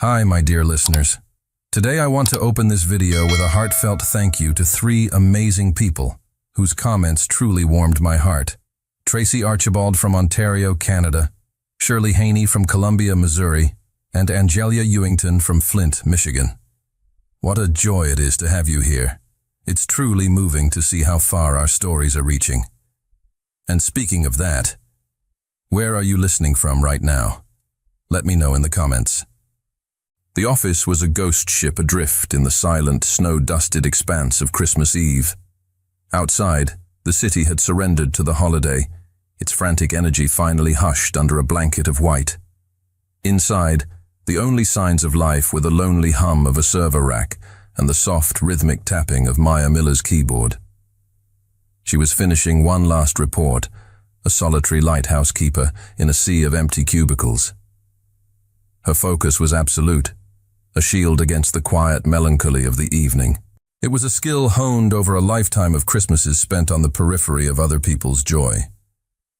Hi, my dear listeners. Today I want to open this video with a heartfelt thank you to 3 amazing people whose comments truly warmed my heart. Tracy Archibald from Ontario, Canada, Shirley Haney from Columbia, Missouri, and Angelia Ewington from Flint, Michigan. What a joy it is to have you here. It's truly moving to see how far our stories are reaching. And speaking of that, where are you listening from right now? Let me know in the comments. The office was a ghost ship adrift in the silent, snow-dusted expanse of Christmas Eve. Outside, the city had surrendered to the holiday, its frantic energy finally hushed under a blanket of white. Inside, the only signs of life were the lonely hum of a server rack and the soft, rhythmic tapping of Maya Miller's keyboard. She was finishing one last report, a solitary lighthouse keeper in a sea of empty cubicles. Her focus was absolute, a shield against the quiet melancholy of the evening. It was a skill honed over a lifetime of Christmases spent on the periphery of other people's joy.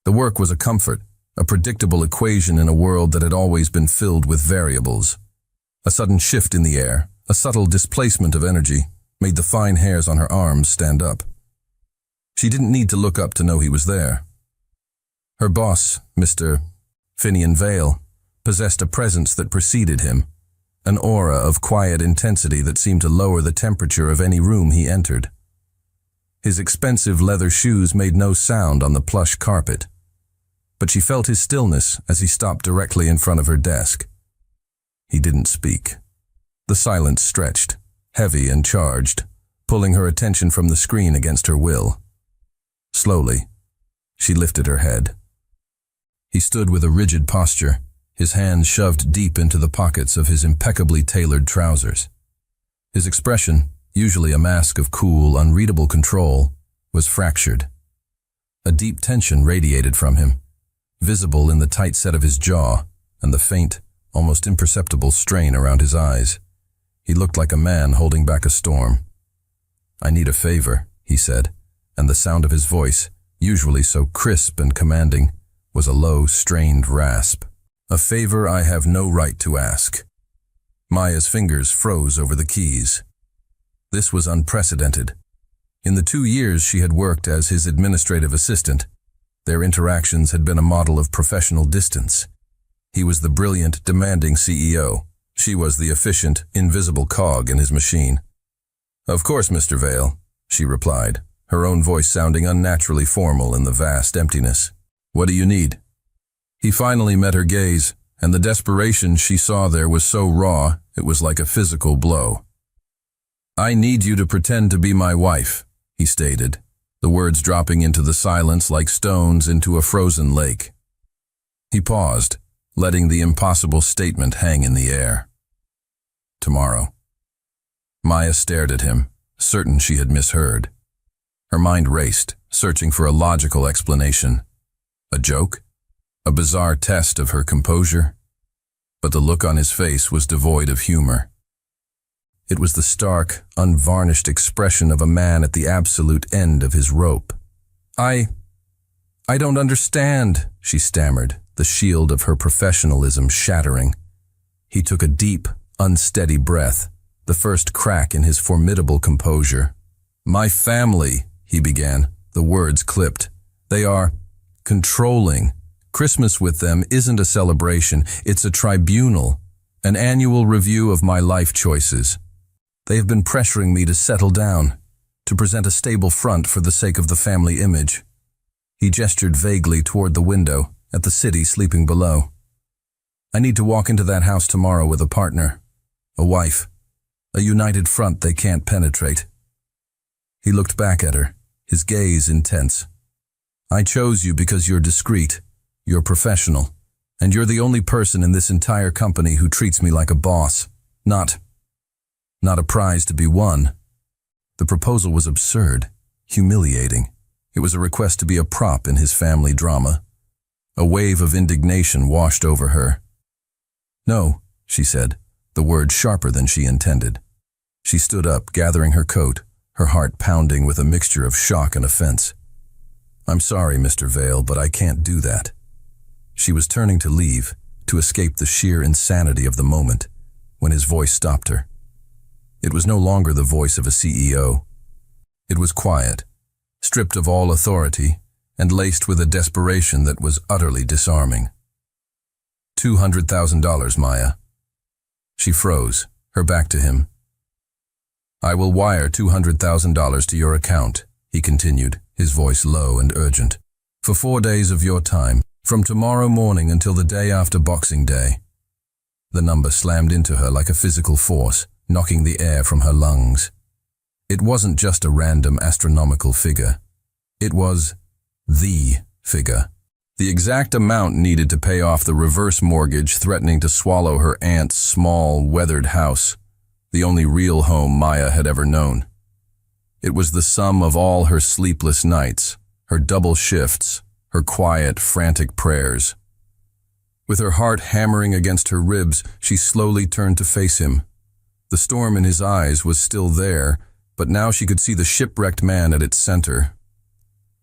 The work was a comfort, a predictable equation in a world that had always been filled with variables. A sudden shift in the air, a subtle displacement of energy, made the fine hairs on her arms stand up. She didn't need to look up to know he was there. Her boss, Mr. Finian Vale, possessed a presence that preceded him, an aura of quiet intensity that seemed to lower the temperature of any room he entered. His expensive leather shoes made no sound on the plush carpet, but she felt his stillness as he stopped directly in front of her desk. He didn't speak. The silence stretched, heavy and charged, pulling her attention from the screen against her will. Slowly, she lifted her head. He stood with a rigid posture, his hands shoved deep into the pockets of his impeccably tailored trousers. His expression, usually a mask of cool, unreadable control, was fractured. A deep tension radiated from him, visible in the tight set of his jaw and the faint, almost imperceptible strain around his eyes. He looked like a man holding back a storm. "I need a favor," he said, and the sound of his voice, usually so crisp and commanding, was a low, strained rasp. "A favor I have no right to ask." Maya's fingers froze over the keys. This was unprecedented. In the 2 years she had worked as his administrative assistant, their interactions had been a model of professional distance. He was the brilliant, demanding CEO. She was the efficient, invisible cog in his machine. "Of course, Mr. Vale," she replied, her own voice sounding unnaturally formal in the vast emptiness. "What do you need?" He finally met her gaze, and the desperation she saw there was so raw, it was like a physical blow. "I need you to pretend to be my wife," he stated, the words dropping into the silence like stones into a frozen lake. He paused, letting the impossible statement hang in the air. "Tomorrow." Maya stared at him, certain she had misheard. Her mind raced, searching for a logical explanation. A joke? A bizarre test of her composure? But the look on his face was devoid of humor. It was the stark, unvarnished expression of a man at the absolute end of his rope. I don't understand," she stammered, the shield of her professionalism shattering. He took a deep, unsteady breath, the first crack in his formidable composure. "My family," he began, the words clipped. "They are controlling. Christmas with them isn't a celebration, it's a tribunal, an annual review of my life choices. They have been pressuring me to settle down, to present a stable front for the sake of the family image." He gestured vaguely toward the window, at the city sleeping below. "I need to walk into that house tomorrow with a partner, a wife, a united front they can't penetrate." He looked back at her, his gaze intense. "I chose you because you're discreet. You're professional, and you're the only person in this entire company who treats me like a boss, not a prize to be won." The proposal was absurd, humiliating. It was a request to be a prop in his family drama. A wave of indignation washed over her. "No," she said, the word sharper than she intended. She stood up, gathering her coat, her heart pounding with a mixture of shock and offense. "I'm sorry, Mr. Vale, but I can't do that." She was turning to leave, to escape the sheer insanity of the moment, when his voice stopped her. It was no longer the voice of a CEO. It was quiet, stripped of all authority, and laced with a desperation that was utterly disarming. $200,000, Maya. She froze, her back to him. I will wire $200,000 to your account, he continued, his voice low and urgent. For 4 days of your time, from tomorrow morning until the day after Boxing Day. The number slammed into her like a physical force, knocking the air from her lungs. It wasn't just a random astronomical figure. It was the figure. The exact amount needed to pay off the reverse mortgage threatening to swallow her aunt's small, weathered house, the only real home Maya had ever known. It was the sum of all her sleepless nights, her double shifts, her quiet, frantic prayers. With her heart hammering against her ribs, she slowly turned to face him. The storm in his eyes was still there, but now she could see the shipwrecked man at its center.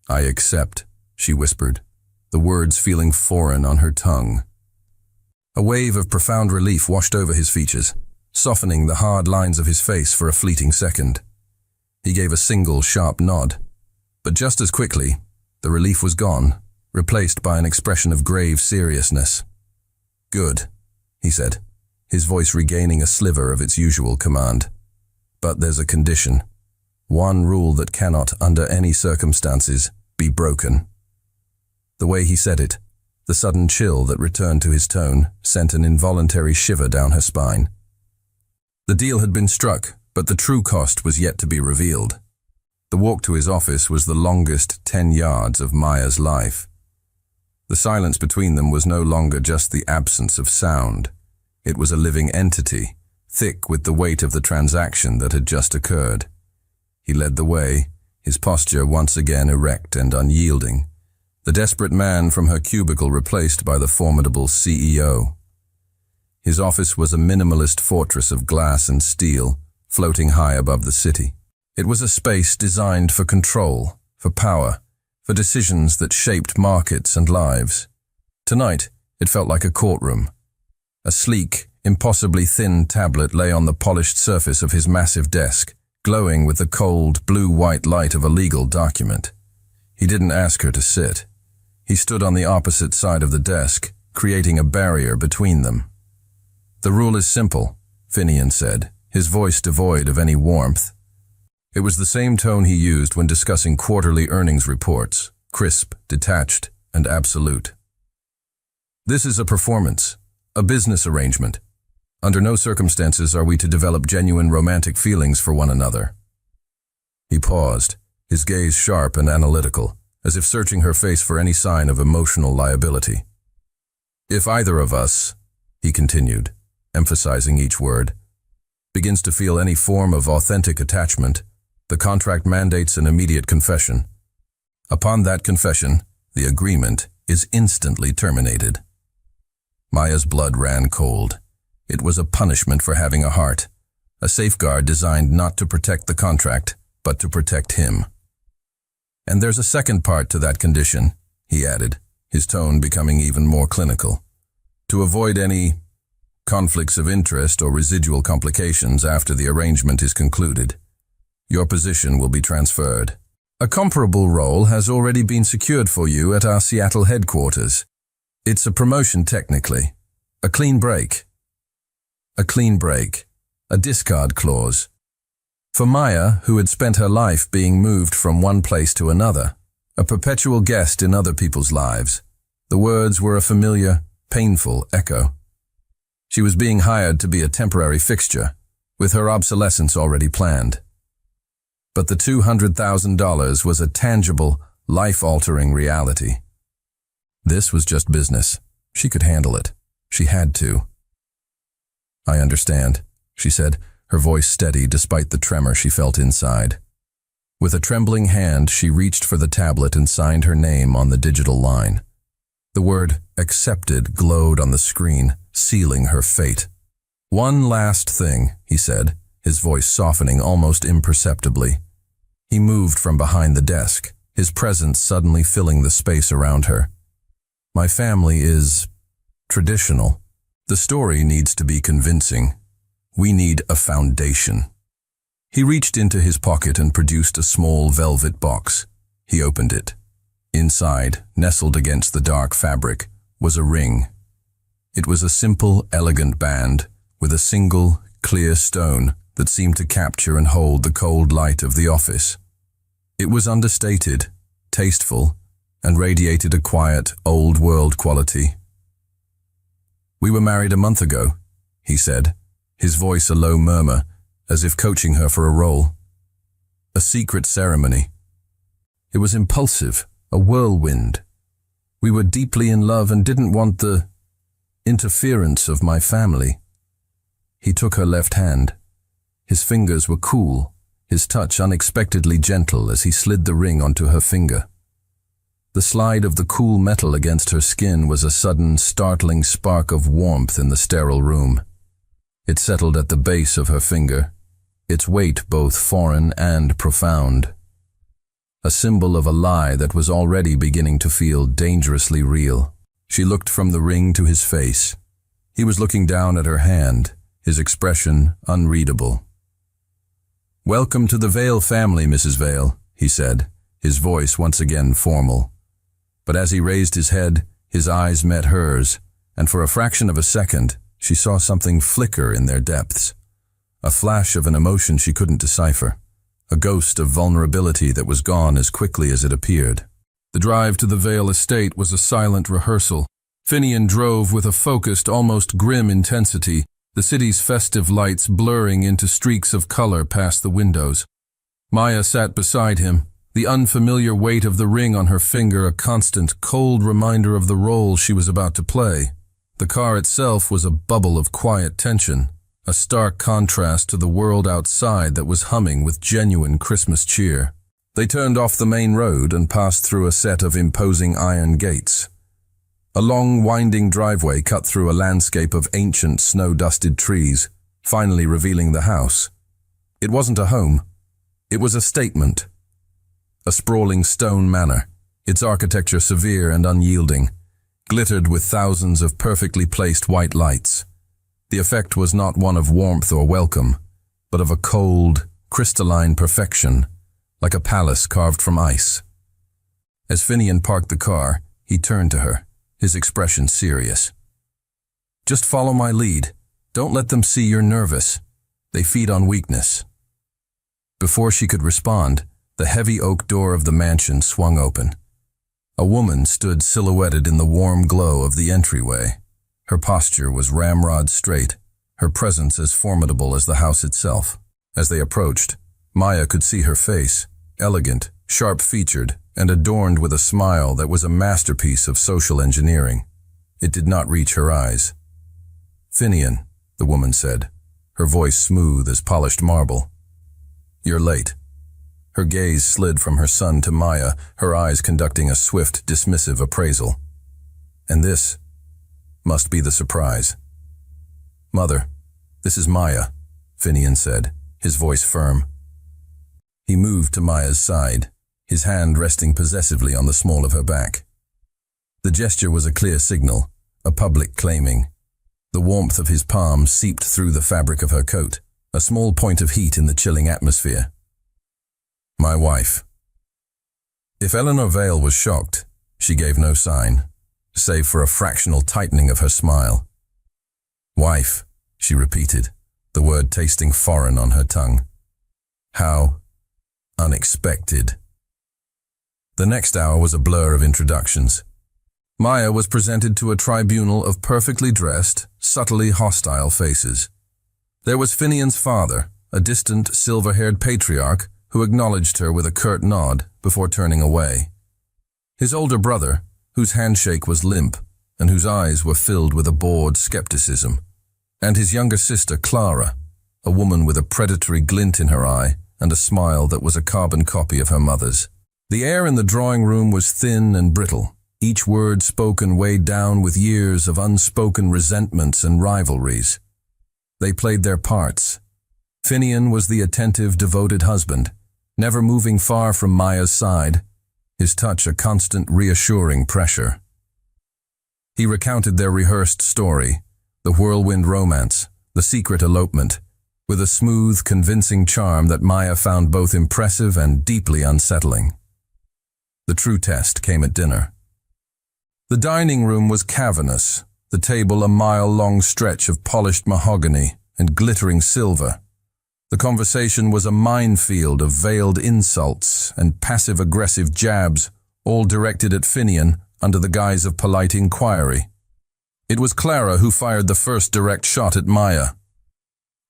I accept, she whispered, the words feeling foreign on her tongue. A wave of profound relief washed over his features, softening the hard lines of his face for a fleeting second. He gave a single sharp nod, but just as quickly, the relief was gone, replaced by an expression of grave seriousness. Good, he said, his voice regaining a sliver of its usual command. But there's a condition. One rule that cannot, under any circumstances, be broken. The way he said it, the sudden chill that returned to his tone, sent an involuntary shiver down her spine. The deal had been struck, but the true cost was yet to be revealed. The walk to his office was the longest 10 yards of Maya's life. The silence between them was no longer just the absence of sound. It was a living entity, thick with the weight of the transaction that had just occurred. He led the way, his posture once again erect and unyielding, the desperate man from her cubicle replaced by the formidable CEO. His office was a minimalist fortress of glass and steel, floating high above the city. It was a space designed for control, for power, for decisions that shaped markets and lives. Tonight, it felt like a courtroom. A sleek, impossibly thin tablet lay on the polished surface of his massive desk, glowing with the cold, blue-white light of a legal document. He didn't ask her to sit. He stood on the opposite side of the desk, creating a barrier between them. The rule is simple, Finian said, his voice devoid of any warmth. It was the same tone he used when discussing quarterly earnings reports, crisp, detached, and absolute. This is a performance, a business arrangement. Under no circumstances are we to develop genuine romantic feelings for one another. He paused, his gaze sharp and analytical, as if searching her face for any sign of emotional liability. If either of us, he continued, emphasizing each word, begins to feel any form of authentic attachment, the contract mandates an immediate confession. Upon that confession, the agreement is instantly terminated. Maya's blood ran cold. It was a punishment for having a heart, a safeguard designed not to protect the contract, but to protect him. And there's a second part to that condition, he added, his tone becoming even more clinical. To avoid any conflicts of interest or residual complications after the arrangement is concluded, your position will be transferred. A comparable role has already been secured for you at our Seattle headquarters. It's a promotion technically, a clean break. A clean break, a discard clause. For Maya, who had spent her life being moved from one place to another, a perpetual guest in other people's lives, the words were a familiar, painful echo. She was being hired to be a temporary fixture, with her obsolescence already planned. But the $200,000 was a tangible, life-altering reality. This was just business. She could handle it. She had to. I understand, she said, her voice steady despite the tremor she felt inside. With a trembling hand, she reached for the tablet and signed her name on the digital line. The word accepted glowed on the screen, sealing her fate. One last thing, he said, his voice softening almost imperceptibly. He moved from behind the desk, his presence suddenly filling the space around her. My family is traditional. The story needs to be convincing. We need a foundation. He reached into his pocket and produced a small velvet box. He opened it. Inside, nestled against the dark fabric, was a ring. It was a simple, elegant band with a single, clear stone that seemed to capture and hold the cold light of the office. It was understated, tasteful, and radiated a quiet, old-world quality. "We were married a month ago," he said, his voice a low murmur, as if coaching her for a role. "A secret ceremony. It was impulsive, a whirlwind. We were deeply in love and didn't want the interference of my family." He took her left hand. His fingers were cool, his touch unexpectedly gentle as he slid the ring onto her finger. The slide of the cool metal against her skin was a sudden, startling spark of warmth in the sterile room. It settled at the base of her finger, its weight both foreign and profound. A symbol of a lie that was already beginning to feel dangerously real. She looked from the ring to his face. He was looking down at her hand, his expression unreadable. "Welcome to the Vale family, Mrs. Vale," he said, his voice once again formal. But as he raised his head, his eyes met hers, and for a fraction of a second, she saw something flicker in their depths. A flash of an emotion she couldn't decipher. A ghost of vulnerability that was gone as quickly as it appeared. The drive to the Vale estate was a silent rehearsal. Finian drove with a focused, almost grim intensity, the city's festive lights blurring into streaks of color past the windows. Maya sat beside him, the unfamiliar weight of the ring on her finger a constant, cold reminder of the role she was about to play. The car itself was a bubble of quiet tension, a stark contrast to the world outside that was humming with genuine Christmas cheer. They turned off the main road and passed through a set of imposing iron gates. A long, winding driveway cut through a landscape of ancient, snow-dusted trees, finally revealing the house. It wasn't a home. It was a statement. A sprawling stone manor, its architecture severe and unyielding, glittered with thousands of perfectly placed white lights. The effect was not one of warmth or welcome, but of a cold, crystalline perfection, like a palace carved from ice. As Finian parked the car, he turned to her, his expression serious. "Just follow my lead. Don't let them see you're nervous. They feed on weakness." Before she could respond, the heavy oak door of the mansion swung open. A woman stood silhouetted in the warm glow of the entryway. Her posture was ramrod straight, her presence as formidable as the house itself. As they approached, Maya could see her face, elegant, sharp-featured, and adorned with a smile that was a masterpiece of social engineering. It did not reach her eyes. "Finian," the woman said, her voice smooth as polished marble. "You're late." Her gaze slid from her son to Maya, her eyes conducting a swift, dismissive appraisal. "And this must be the surprise." "Mother, this is Maya," Finian said, his voice firm. He moved to Maya's side, his hand resting possessively on the small of her back. The gesture was a clear signal, a public claiming. The warmth of his palm seeped through the fabric of her coat, a small point of heat in the chilling atmosphere. "My wife." If Eleanor Vale was shocked, she gave no sign, save for a fractional tightening of her smile. "Wife," she repeated, the word tasting foreign on her tongue. "How unexpected." The next hour was a blur of introductions. Maya was presented to a tribunal of perfectly dressed, subtly hostile faces. There was Finian's father, a distant, silver-haired patriarch who acknowledged her with a curt nod before turning away. His older brother, whose handshake was limp and whose eyes were filled with a bored skepticism, and his younger sister Clara, a woman with a predatory glint in her eye and a smile that was a carbon copy of her mother's. The air in the drawing room was thin and brittle, each word spoken weighed down with years of unspoken resentments and rivalries. They played their parts. Finian was the attentive, devoted husband, never moving far from Maya's side, his touch a constant reassuring pressure. He recounted their rehearsed story, the whirlwind romance, the secret elopement, with a smooth, convincing charm that Maya found both impressive and deeply unsettling. The true test came at dinner. The dining room was cavernous, the table a mile-long stretch of polished mahogany and glittering silver. The conversation was a minefield of veiled insults and passive-aggressive jabs, all directed at Finian under the guise of polite inquiry. It was Clara who fired the first direct shot at Maya.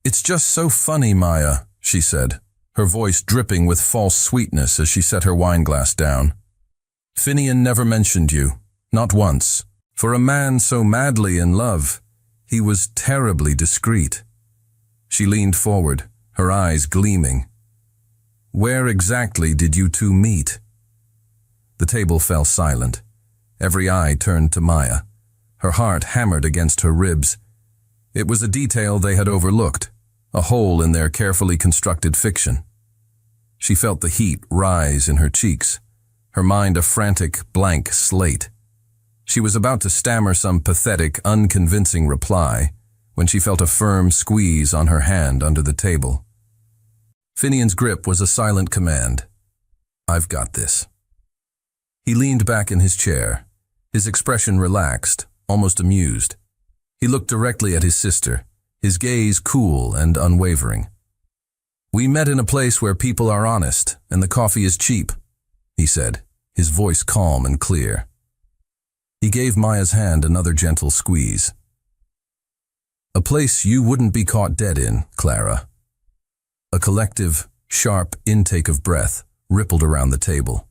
"It's just so funny, Maya," she said, her voice dripping with false sweetness as she set her wineglass down. "Finian never mentioned you, not once. For a man so madly in love, he was terribly discreet." She leaned forward, her eyes gleaming. "Where exactly did you two meet?" The table fell silent. Every eye turned to Maya. Her heart hammered against her ribs. It was a detail they had overlooked, a hole in their carefully constructed fiction. She felt the heat rise in her cheeks, her mind a frantic, blank slate. She was about to stammer some pathetic, unconvincing reply when she felt a firm squeeze on her hand under the table. Finian's grip was a silent command. "I've got this." He leaned back in his chair, his expression relaxed, almost amused. He looked directly at his sister, his gaze cool and unwavering. "We met in a place where people are honest and the coffee is cheap," he said, his voice calm and clear. He gave Maya's hand another gentle squeeze. "A place you wouldn't be caught dead in, Clara." A collective, sharp intake of breath rippled around the table.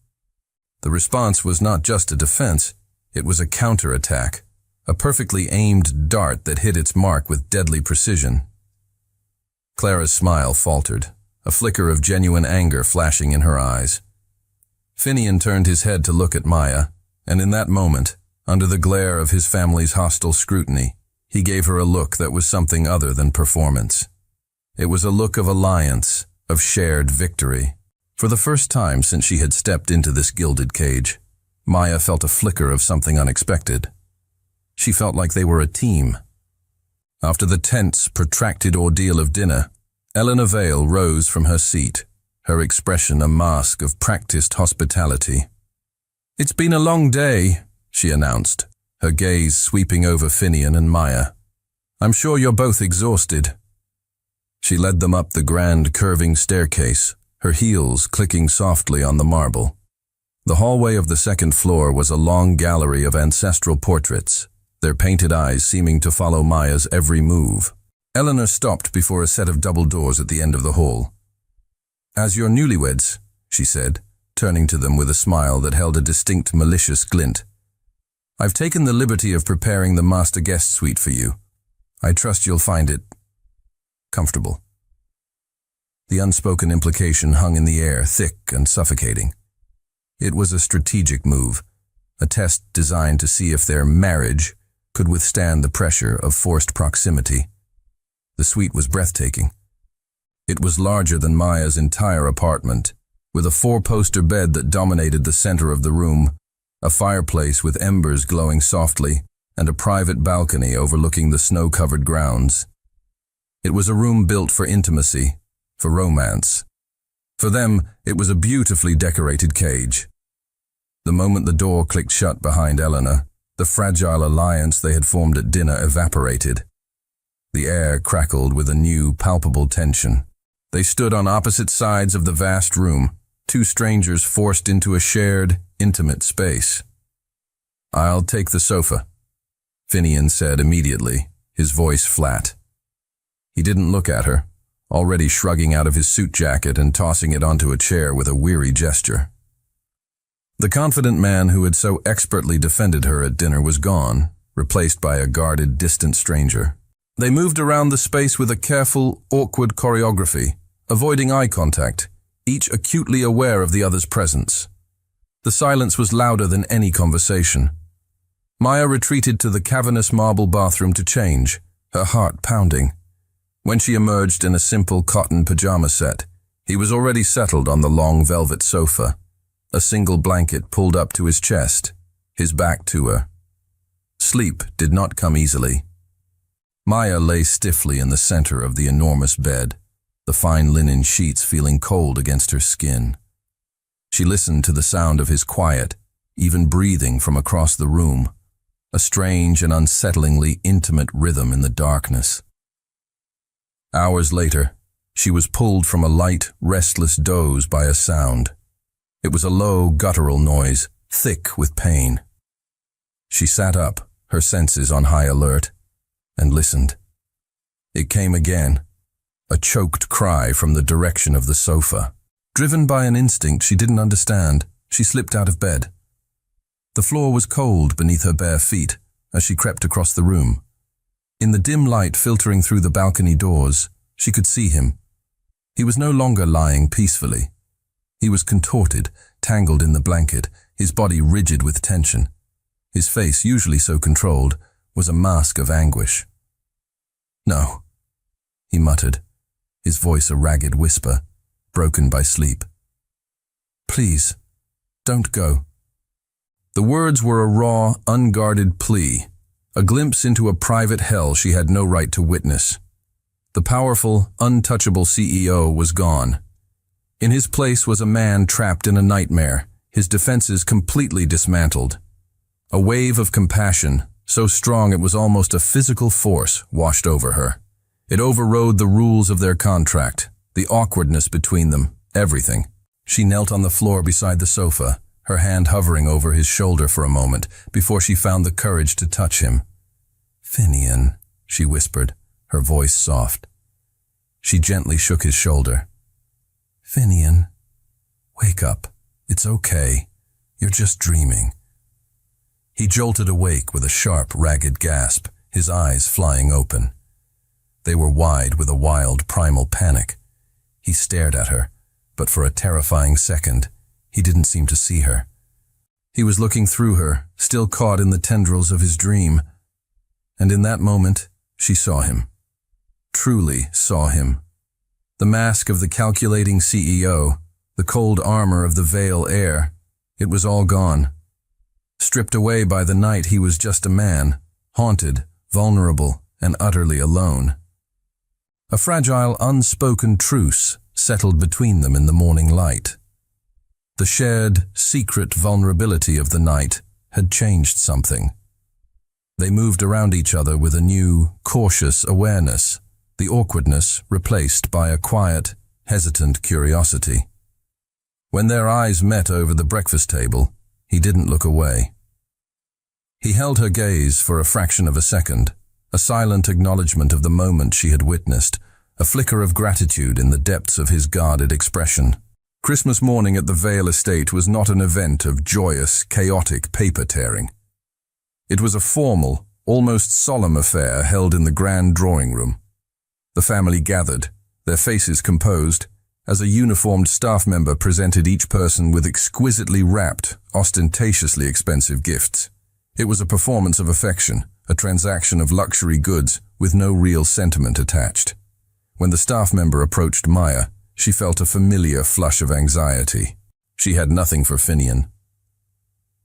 The response was not just a defense, it was a counterattack, a perfectly aimed dart that hit its mark with deadly precision. Clara's smile faltered, a flicker of genuine anger flashing in her eyes. Finian turned his head to look at Maya, and in that moment, under the glare of his family's hostile scrutiny, he gave her a look that was something other than performance. It was a look of alliance, of shared victory. For the first time since she had stepped into this gilded cage, Maya felt a flicker of something unexpected. She felt like they were a team. After the tense, protracted ordeal of dinner, Eleanor Vale rose from her seat, her expression a mask of practiced hospitality. "It's been a long day," she announced, her gaze sweeping over Finian and Maya. "I'm sure you're both exhausted." She led them up the grand curving staircase, her heels clicking softly on the marble. The hallway of the second floor was a long gallery of ancestral portraits, their painted eyes seeming to follow Maya's every move. Eleanor stopped before a set of double doors at the end of the hall. "As your newlyweds," she said, turning to them with a smile that held a distinct malicious glint, "I've taken the liberty of preparing the master guest suite for you. I trust you'll find it comfortable." The unspoken implication hung in the air, thick and suffocating. It was a strategic move, a test designed to see if their marriage could withstand the pressure of forced proximity. The suite was breathtaking. It was larger than Maya's entire apartment, with a four-poster bed that dominated the center of the room, a fireplace with embers glowing softly, and a private balcony overlooking the snow-covered grounds. It was a room built for intimacy, for romance. For them, it was a beautifully decorated cage. The moment the door clicked shut behind Eleanor, the fragile alliance they had formed at dinner evaporated. The air crackled with a new, palpable tension. They stood on opposite sides of the vast room, two strangers forced into a shared, intimate space. "I'll take the sofa," Finian said immediately, his voice flat. He didn't look at her, already shrugging out of his suit jacket and tossing it onto a chair with a weary gesture. The confident man who had so expertly defended her at dinner was gone, replaced by a guarded, distant stranger. They moved around the space with a careful, awkward choreography, avoiding eye contact, each acutely aware of the other's presence. The silence was louder than any conversation. Maya retreated to the cavernous marble bathroom to change, her heart pounding. When she emerged in a simple cotton pajama set, he was already settled on the long velvet sofa, a single blanket pulled up to his chest, his back to her. Sleep did not come easily. Maya lay stiffly in the center of the enormous bed, the fine linen sheets feeling cold against her skin. She listened to the sound of his quiet, even breathing from across the room, a strange and unsettlingly intimate rhythm in the darkness. Hours later, she was pulled from a light, restless doze by a sound. It was a low, guttural noise, thick with pain. She sat up, her senses on high alert, and listened. It came again, a choked cry from the direction of the sofa. Driven by an instinct she didn't understand, she slipped out of bed. The floor was cold beneath her bare feet as she crept across the room. In the dim light filtering through the balcony doors, she could see him. He was no longer lying peacefully. He was contorted, tangled in the blanket, his body rigid with tension. His face, usually so controlled, was a mask of anguish. "No," he muttered, his voice a ragged whisper, broken by sleep. "Please, don't go." The words were a raw, unguarded plea, a glimpse into a private hell she had no right to witness. The powerful, untouchable CEO was gone. In his place was a man trapped in a nightmare, his defenses completely dismantled. A wave of compassion, so strong it was almost a physical force, washed over her. It overrode the rules of their contract, the awkwardness between them, everything. She knelt on the floor beside the sofa, her hand hovering over his shoulder for a moment before she found the courage to touch him. "Finian," she whispered, her voice soft. She gently shook his shoulder. "Finian, wake up. It's okay. You're just dreaming." He jolted awake with a sharp, ragged gasp, his eyes flying open. They were wide with a wild, primal panic. He stared at her, but for a terrifying second, he didn't seem to see her. He was looking through her, still caught in the tendrils of his dream. And in that moment, she saw him. Truly saw him. The mask of the calculating CEO, the cold armor of the Vale heir, it was all gone. Stripped away by the night, he was just a man, haunted, vulnerable, and utterly alone. A fragile, unspoken truce settled between them in the morning light. The shared, secret vulnerability of the night had changed something. They moved around each other with a new, cautious awareness, the awkwardness replaced by a quiet, hesitant curiosity. When their eyes met over the breakfast table, he didn't look away. He held her gaze for a fraction of a second, a silent acknowledgement of the moment she had witnessed, a flicker of gratitude in the depths of his guarded expression. Christmas morning at the Vale estate was not an event of joyous, chaotic paper tearing. It was a formal, almost solemn affair held in the grand drawing room. The family gathered, their faces composed, as a uniformed staff member presented each person with exquisitely wrapped, ostentatiously expensive gifts. It was a performance of affection, a transaction of luxury goods with no real sentiment attached. When the staff member approached Maya, she felt a familiar flush of anxiety. She had nothing for Finian.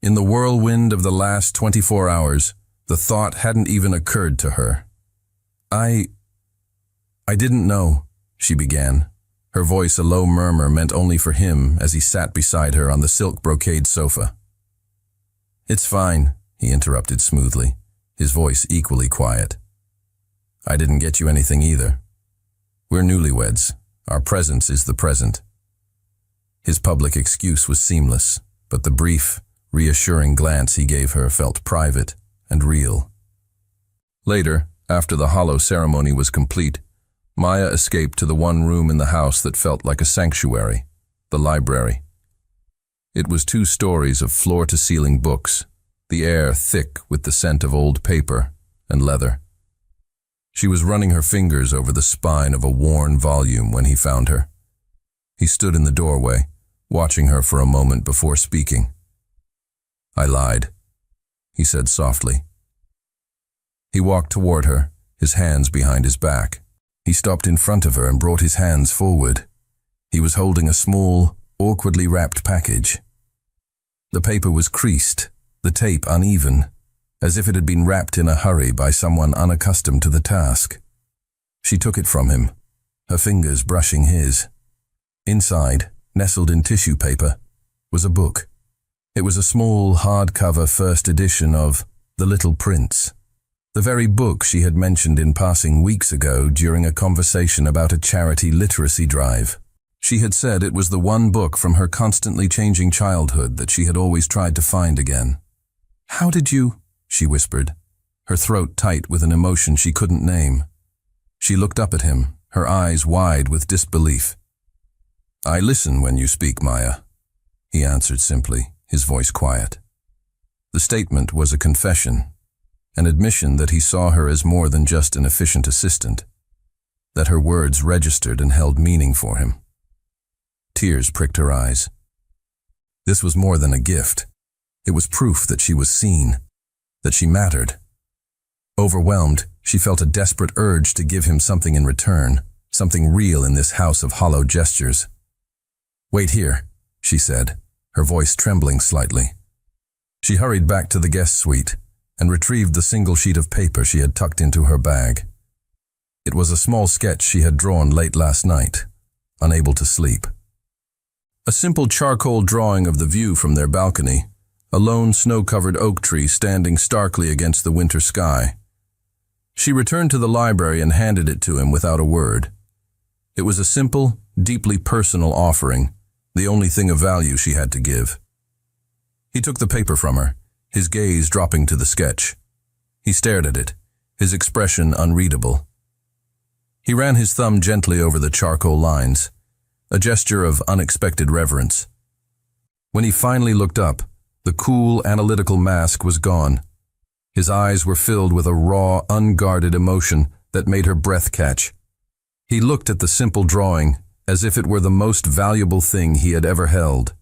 In the whirlwind of the last 24 hours, the thought hadn't even occurred to her. I didn't know," she began, her voice a low murmur meant only for him as he sat beside her on the silk brocade sofa. "It's fine," he interrupted smoothly, his voice equally quiet. "I didn't get you anything either. We're newlyweds. Our presence is the present." His public excuse was seamless, but the brief, reassuring glance he gave her felt private and real. Later, after the hollow ceremony was complete, Maya escaped to the one room in the house that felt like a sanctuary, the library. It was 2 stories of floor-to-ceiling books, the air thick with the scent of old paper and leather. She was running her fingers over the spine of a worn volume when he found her. He stood in the doorway, watching her for a moment before speaking. "I lied," he said softly. He walked toward her, his hands behind his back. He stopped in front of her and brought his hands forward. He was holding a small, awkwardly wrapped package. The paper was creased, the tape uneven. as if it had been wrapped in a hurry by someone unaccustomed to the task. She took it from him, her fingers brushing his. Inside, nestled in tissue paper, was a book. It was a small, hardcover first edition of The Little Prince, the very book she had mentioned in passing weeks ago during a conversation about a charity literacy drive. She had said it was the one book from her constantly changing childhood that she had always tried to find again. "How did you?" she whispered, her throat tight with an emotion she couldn't name. She looked up at him, her eyes wide with disbelief. "I listen when you speak, Maya," he answered simply, his voice quiet. The statement was a confession, an admission that he saw her as more than just an efficient assistant, that her words registered and held meaning for him. Tears pricked her eyes. This was more than a gift. It was proof that she was seen, that she mattered. Overwhelmed, she felt a desperate urge to give him something in return, something real in this house of hollow gestures. "Wait here," she said, her voice trembling slightly. She hurried back to the guest suite and retrieved the single sheet of paper she had tucked into her bag. It was a small sketch she had drawn late last night, unable to sleep. A simple charcoal drawing of the view from their balcony, a lone snow-covered oak tree standing starkly against the winter sky. She returned to the library and handed it to him without a word. It was a simple, deeply personal offering, the only thing of value she had to give. He took the paper from her, his gaze dropping to the sketch. He stared at it, his expression unreadable. He ran his thumb gently over the charcoal lines, a gesture of unexpected reverence. When he finally looked up, the cool, analytical mask was gone. His eyes were filled with a raw, unguarded emotion that made her breath catch. He looked at the simple drawing as if it were the most valuable thing he had ever held.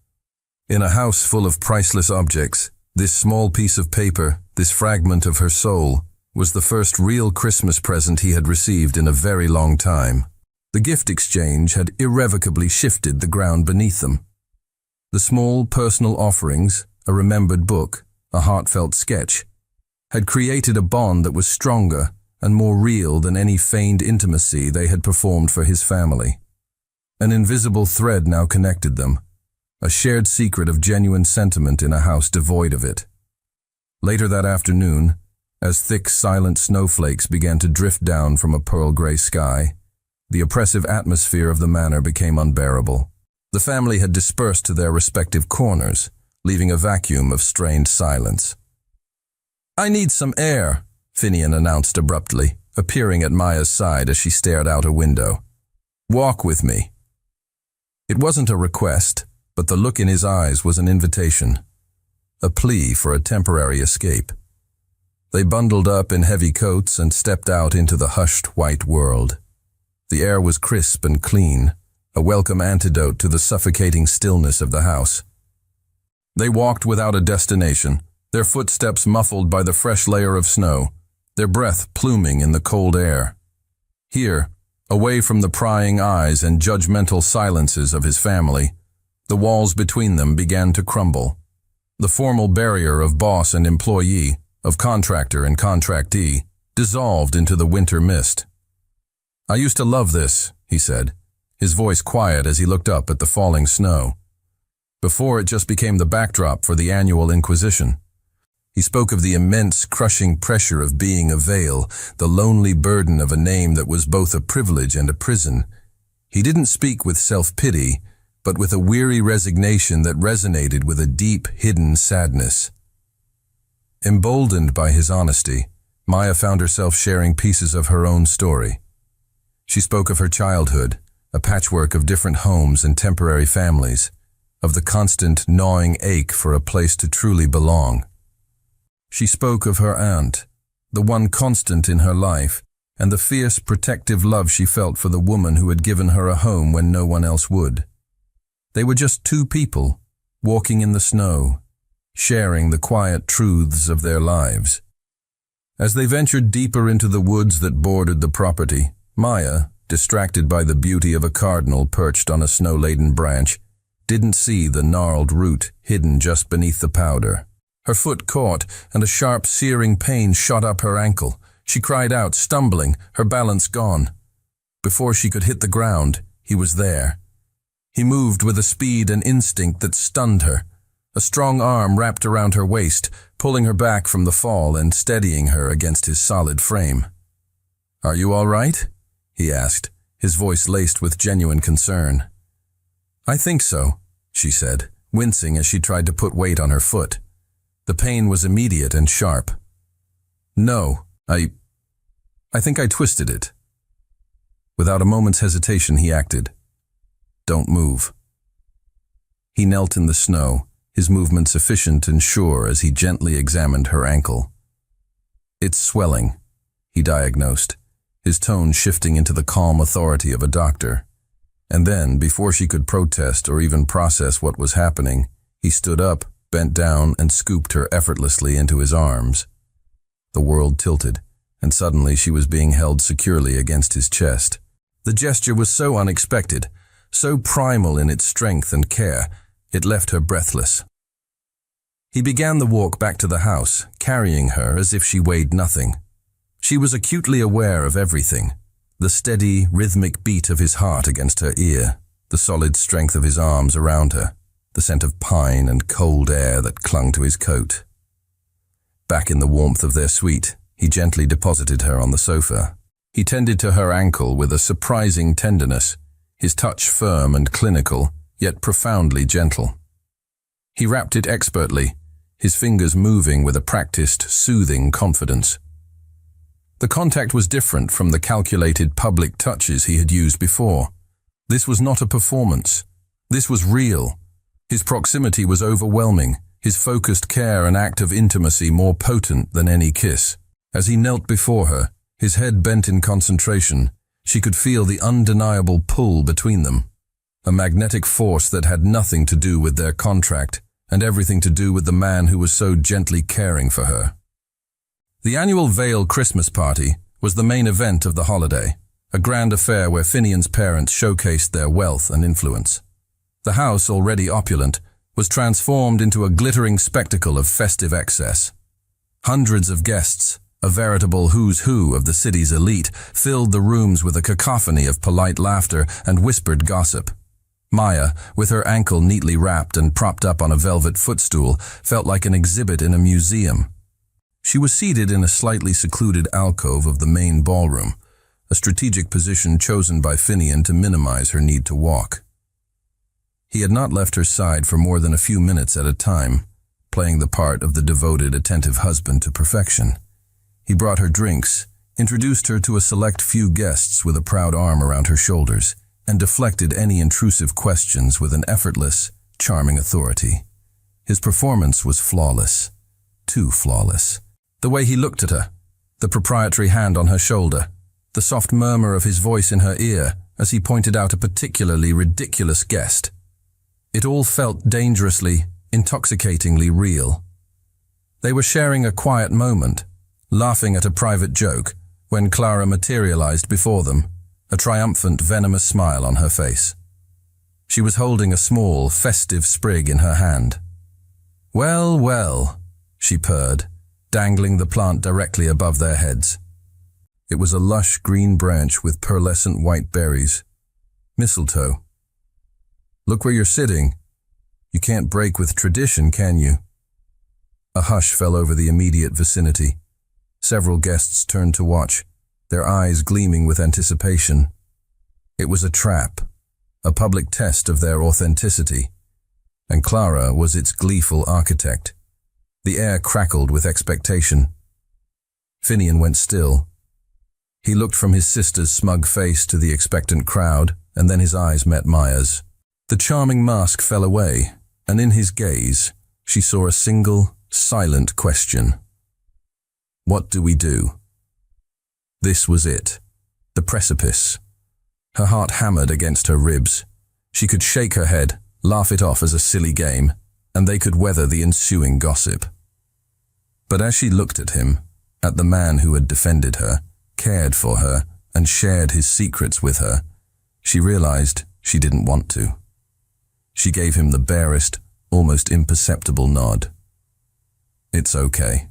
In a house full of priceless objects, this small piece of paper, this fragment of her soul, was the first real Christmas present he had received in a very long time. The gift exchange had irrevocably shifted the ground beneath them. The small personal offerings, a remembered book, a heartfelt sketch, had created a bond that was stronger and more real than any feigned intimacy they had performed for his family. An invisible thread now connected them, a shared secret of genuine sentiment in a house devoid of it. Later that afternoon, as thick, silent snowflakes began to drift down from a pearl-gray sky, the oppressive atmosphere of the manor became unbearable. The family had dispersed to their respective corners, leaving a vacuum of strained silence. "I need some air," Finian announced abruptly, appearing at Maya's side as she stared out a window. "Walk with me." It wasn't a request, but the look in his eyes was an invitation, a plea for a temporary escape. They bundled up in heavy coats and stepped out into the hushed white world. The air was crisp and clean, a welcome antidote to the suffocating stillness of the house. They walked without a destination, their footsteps muffled by the fresh layer of snow, their breath pluming in the cold air. Here, away from the prying eyes and judgmental silences of his family, the walls between them began to crumble. The formal barrier of boss and employee, of contractor and contractee, dissolved into the winter mist. "I used to love this," he said, his voice quiet as he looked up at the falling snow. Before it just became the backdrop for the annual Inquisition. He spoke of the immense, crushing pressure of being a veil, the lonely burden of a name that was both a privilege and a prison. He didn't speak with self-pity, but with a weary resignation that resonated with a deep, hidden sadness. Emboldened by his honesty, Maya found herself sharing pieces of her own story. She spoke of her childhood, a patchwork of different homes and temporary families, of the constant gnawing ache for a place to truly belong. She spoke of her aunt, the one constant in her life, and the fierce protective love she felt for the woman who had given her a home when no one else would. They were just two people, walking in the snow, sharing the quiet truths of their lives. As they ventured deeper into the woods that bordered the property, Maya, distracted by the beauty of a cardinal perched on a snow-laden branch, didn't see the gnarled root hidden just beneath the powder. Her foot caught, and a sharp, searing pain shot up her ankle. She cried out, stumbling, her balance gone. Before she could hit the ground, he was there. He moved with a speed and instinct that stunned her. A strong arm wrapped around her waist, pulling her back from the fall and steadying her against his solid frame. "Are you all right?" he asked, his voice laced with genuine concern. "I think so," she said, wincing as she tried to put weight on her foot. The pain was immediate and sharp. "No, I think I twisted it." Without a moment's hesitation, he acted. "Don't move." He knelt in the snow, his movements efficient and sure as he gently examined her ankle. "It's swelling," he diagnosed, his tone shifting into the calm authority of a doctor. And then, before she could protest or even process what was happening, he stood up, bent down, and scooped her effortlessly into his arms. The world tilted, and suddenly she was being held securely against his chest. The gesture was so unexpected, so primal in its strength and care, it left her breathless. He began the walk back to the house, carrying her as if she weighed nothing. She was acutely aware of everything: the steady, rhythmic beat of his heart against her ear, the solid strength of his arms around her, the scent of pine and cold air that clung to his coat. Back in the warmth of their suite, he gently deposited her on the sofa. He tended to her ankle with a surprising tenderness, his touch firm and clinical, yet profoundly gentle. He wrapped it expertly, his fingers moving with a practiced, soothing confidence. The contact was different from the calculated public touches he had used before. This was not a performance. This was real. His proximity was overwhelming, his focused care an act of intimacy more potent than any kiss. As he knelt before her, his head bent in concentration, she could feel the undeniable pull between them, a magnetic force that had nothing to do with their contract and everything to do with the man who was so gently caring for her. The annual Vale Christmas party was the main event of the holiday, a grand affair where Finian's parents showcased their wealth and influence. The house, already opulent, was transformed into a glittering spectacle of festive excess. Hundreds of guests, a veritable who's who of the city's elite, filled the rooms with a cacophony of polite laughter and whispered gossip. Maya, with her ankle neatly wrapped and propped up on a velvet footstool, felt like an exhibit in a museum. She was seated in a slightly secluded alcove of the main ballroom, a strategic position chosen by Finian to minimize her need to walk. He had not left her side for more than a few minutes at a time, playing the part of the devoted, attentive husband to perfection. He brought her drinks, introduced her to a select few guests with a proud arm around her shoulders, and deflected any intrusive questions with an effortless, charming authority. His performance was flawless, too flawless. The way he looked at her, the proprietary hand on her shoulder, the soft murmur of his voice in her ear as he pointed out a particularly ridiculous guest. It all felt dangerously, intoxicatingly real. They were sharing a quiet moment, laughing at a private joke, when Clara materialized before them, a triumphant, venomous smile on her face. She was holding a small, festive sprig in her hand. "Well, well," she purred, dangling the plant directly above their heads. It was a lush green branch with pearlescent white berries. Mistletoe. "Look where you're sitting. You can't break with tradition, can you?" A hush fell over the immediate vicinity. Several guests turned to watch, their eyes gleaming with anticipation. It was a trap, a public test of their authenticity, and Clara was its gleeful architect. The air crackled with expectation. Finian went still. He looked from his sister's smug face to the expectant crowd, and then his eyes met Maya's. The charming mask fell away, and in his gaze, she saw a single, silent question. What do we do? This was it, the precipice. Her heart hammered against her ribs. She could shake her head, laugh it off as a silly game, and they could weather the ensuing gossip. But as she looked at him, at the man who had defended her, cared for her, and shared his secrets with her, she realized she didn't want to. She gave him the barest, almost imperceptible nod. It's okay.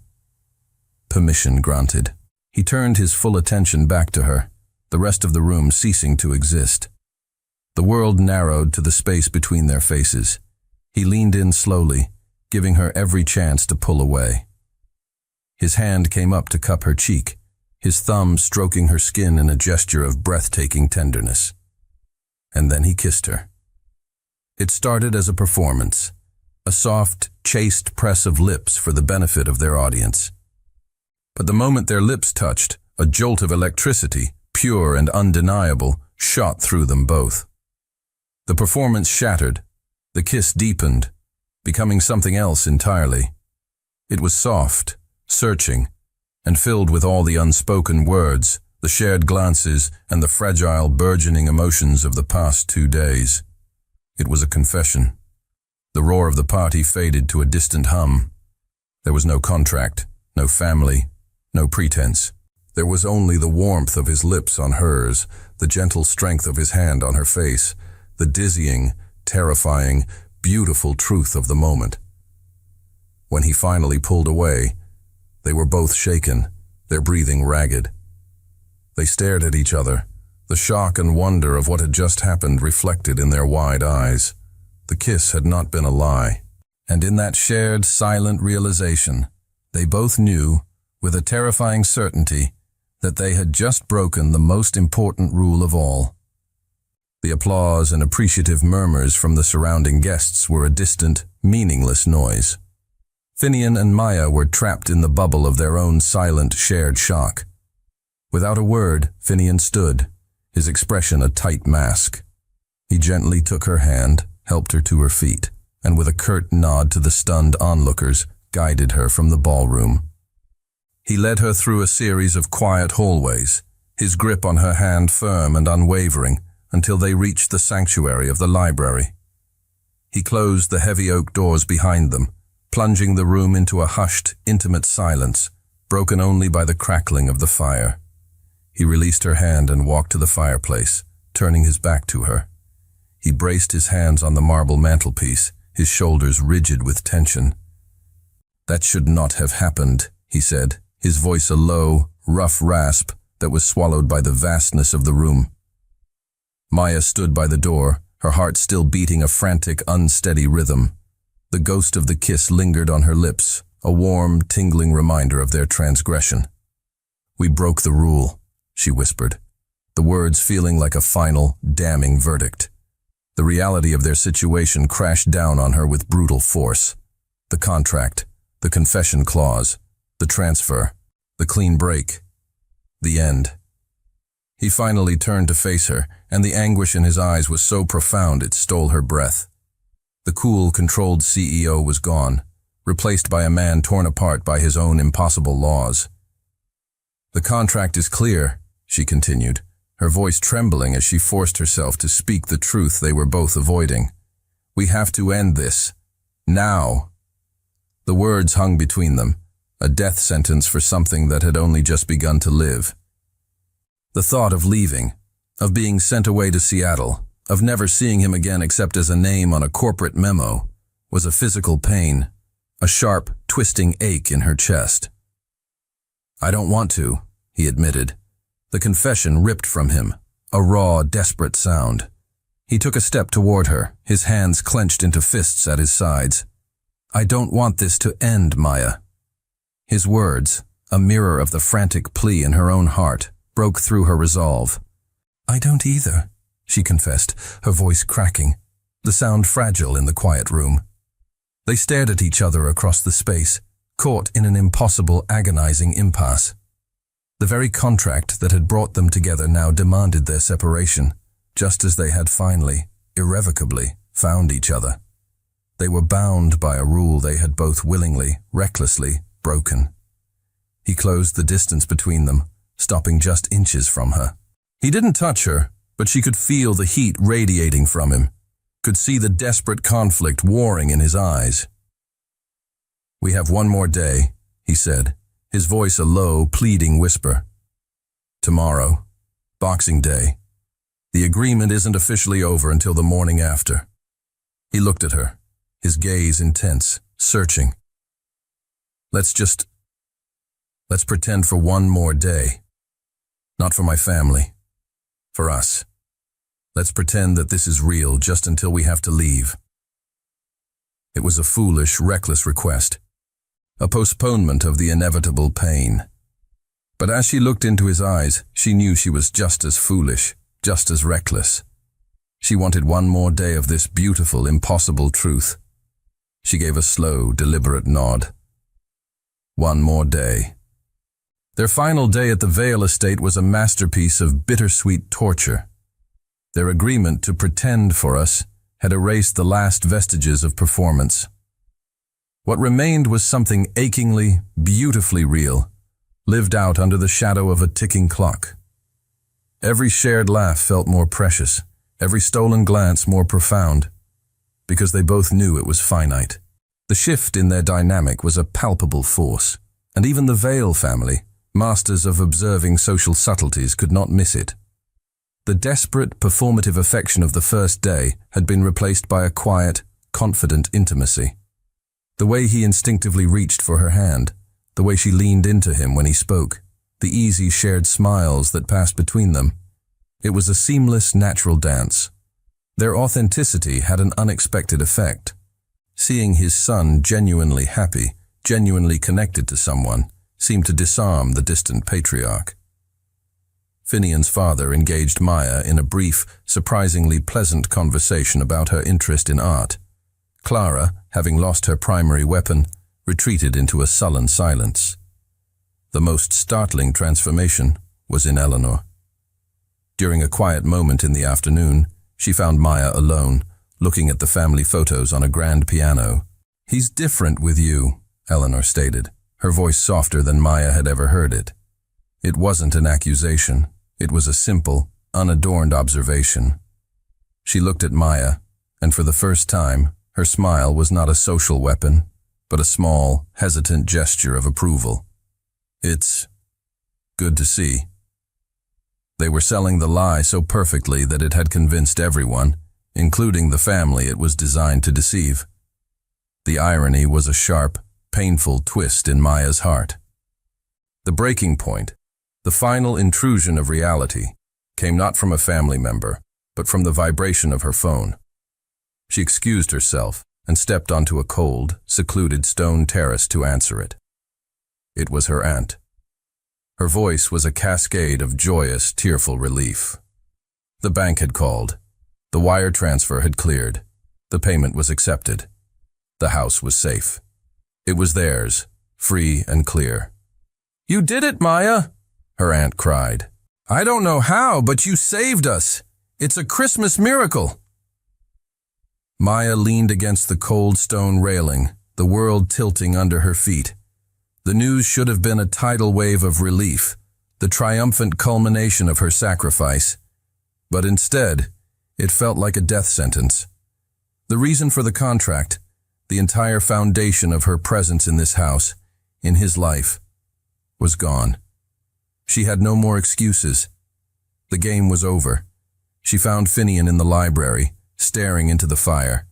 Permission granted. He turned his full attention back to her, the rest of the room ceasing to exist. The world narrowed to the space between their faces. He leaned in slowly, giving her every chance to pull away. His hand came up to cup her cheek, his thumb stroking her skin in a gesture of breathtaking tenderness. And then he kissed her. It started as a performance, a soft, chaste press of lips for the benefit of their audience. But the moment their lips touched, a jolt of electricity, pure and undeniable, shot through them both. The performance shattered, the kiss deepened, becoming something else entirely. It was soft, searching, and filled with all the unspoken words, the shared glances, and the fragile, burgeoning emotions of the past 2 days. It was a confession. The roar of the party faded to a distant hum. There was no contract, no family, no pretense. There was only the warmth of his lips on hers, the gentle strength of his hand on her face, the dizzying, terrifying, beautiful truth of the moment. When he finally pulled away, they were both shaken, their breathing ragged. They stared at each other, the shock and wonder of what had just happened reflected in their wide eyes. The kiss had not been a lie. And in that shared, silent realization, they both knew, with a terrifying certainty, that they had just broken the most important rule of all. The applause and appreciative murmurs from the surrounding guests were a distant, meaningless noise. Finian and Maya were trapped in the bubble of their own silent, shared shock. Without a word, Finian stood, his expression a tight mask. He gently took her hand, helped her to her feet, and with a curt nod to the stunned onlookers, guided her from the ballroom. He led her through a series of quiet hallways, his grip on her hand firm and unwavering, until they reached the sanctuary of the library. He closed the heavy oak doors behind them, plunging the room into a hushed, intimate silence, broken only by the crackling of the fire. He released her hand and walked to the fireplace, turning his back to her. He braced his hands on the marble mantelpiece, his shoulders rigid with tension. "That should not have happened," he said, his voice a low, rough rasp that was swallowed by the vastness of the room. Maya stood by the door, her heart still beating a frantic, unsteady rhythm. The ghost of the kiss lingered on her lips, a warm, tingling reminder of their transgression. "We broke the rule," she whispered, the words feeling like a final, damning verdict. The reality of their situation crashed down on her with brutal force. The contract, the confession clause, the transfer, the clean break, the end. He finally turned to face her, and the anguish in his eyes was so profound it stole her breath. The cool, controlled CEO was gone, replaced by a man torn apart by his own impossible laws. "The contract is clear," she continued, her voice trembling as she forced herself to speak the truth they were both avoiding. "We have to end this. Now." The words hung between them, a death sentence for something that had only just begun to live. The thought of leaving, of being sent away to Seattle, of never seeing him again except as a name on a corporate memo, was a physical pain, a sharp, twisting ache in her chest. "I don't want to," he admitted. The confession ripped from him, a raw, desperate sound. He took a step toward her, his hands clenched into fists at his sides. "I don't want this to end, Maya." His words, a mirror of the frantic plea in her own heart, broke through her resolve. "I don't either," she confessed, her voice cracking, the sound fragile in the quiet room. They stared at each other across the space, caught in an impossible, agonizing impasse. The very contract that had brought them together now demanded their separation, just as they had finally, irrevocably, found each other. They were bound by a rule they had both willingly, recklessly, broken. He closed the distance between them, stopping just inches from her. He didn't touch her, but she could feel the heat radiating from him, could see the desperate conflict warring in his eyes. "We have one more day," he said, his voice a low, pleading whisper. "Tomorrow, Boxing Day. The agreement isn't officially over until the morning after." He looked at her, his gaze intense, searching. Let's pretend for one more day. Not for my family. For us. Let's pretend that this is real just until we have to leave. It was a foolish, reckless request. A postponement of the inevitable pain. But as she looked into his eyes, she knew she was just as foolish, just as reckless. She wanted one more day of this beautiful, impossible truth. She gave a slow, deliberate nod. One more day. Their final day at the Vale estate was a masterpiece of bittersweet torture. Their agreement to pretend for us had erased the last vestiges of performance. What remained was something achingly, beautifully real, lived out under the shadow of a ticking clock. Every shared laugh felt more precious, every stolen glance more profound, because they both knew it was finite. The shift in their dynamic was a palpable force, and even the Vale family, masters of observing social subtleties, could not miss it. The desperate, performative affection of the first day had been replaced by a quiet, confident intimacy. The way he instinctively reached for her hand, the way she leaned into him when he spoke, the easy shared smiles that passed between them. It was a seamless, natural dance. Their authenticity had an unexpected effect. Seeing his son genuinely happy, genuinely connected to someone, seemed to disarm the distant patriarch. Finian's father engaged Maya in a brief, surprisingly pleasant conversation about her interest in art. Clara, having lost her primary weapon, retreated into a sullen silence. The most startling transformation was in Eleanor. During a quiet moment in the afternoon, she found Maya alone, looking at the family photos on a grand piano. "He's different with you," Eleanor stated, her voice softer than Maya had ever heard it. It wasn't an accusation. It was a simple, unadorned observation. She looked at Maya, and for the first time, her smile was not a social weapon, but a small, hesitant gesture of approval. "It's good to see." They were selling the lie so perfectly that it had convinced everyone, including the family it was designed to deceive. The irony was a sharp, painful twist in Maya's heart. The breaking point, the final intrusion of reality, came not from a family member, but from the vibration of her phone. She excused herself and stepped onto a cold, secluded stone terrace to answer it. It was her aunt. Her voice was a cascade of joyous, tearful relief. The bank had called. The wire transfer had cleared. The payment was accepted. The house was safe. It was theirs, free and clear. "You did it, Maya!" her aunt cried. "I don't know how, but you saved us. It's a Christmas miracle." Maya leaned against the cold stone railing, the world tilting under her feet. The news should have been a tidal wave of relief, the triumphant culmination of her sacrifice. But instead, it felt like a death sentence. The reason for the contract, the entire foundation of her presence in this house, in his life, was gone. She had no more excuses. The game was over. She found Finian in the library, staring into the fire.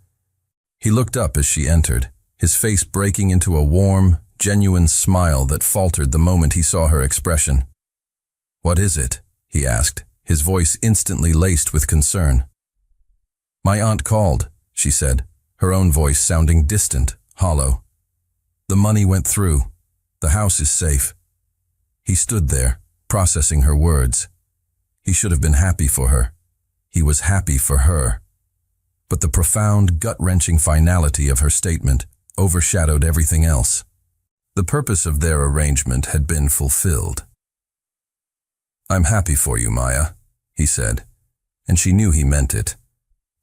He looked up as she entered, his face breaking into a warm, genuine smile that faltered the moment he saw her expression. "What is it?" he asked, his voice instantly laced with concern. "My aunt called," she said, her own voice sounding distant, hollow. "The money went through. The house is safe." He stood there, processing her words. He should have been happy for her. He was happy for her. But the profound, gut-wrenching finality of her statement overshadowed everything else. The purpose of their arrangement had been fulfilled. "I'm happy for you, Maya," he said, and she knew he meant it.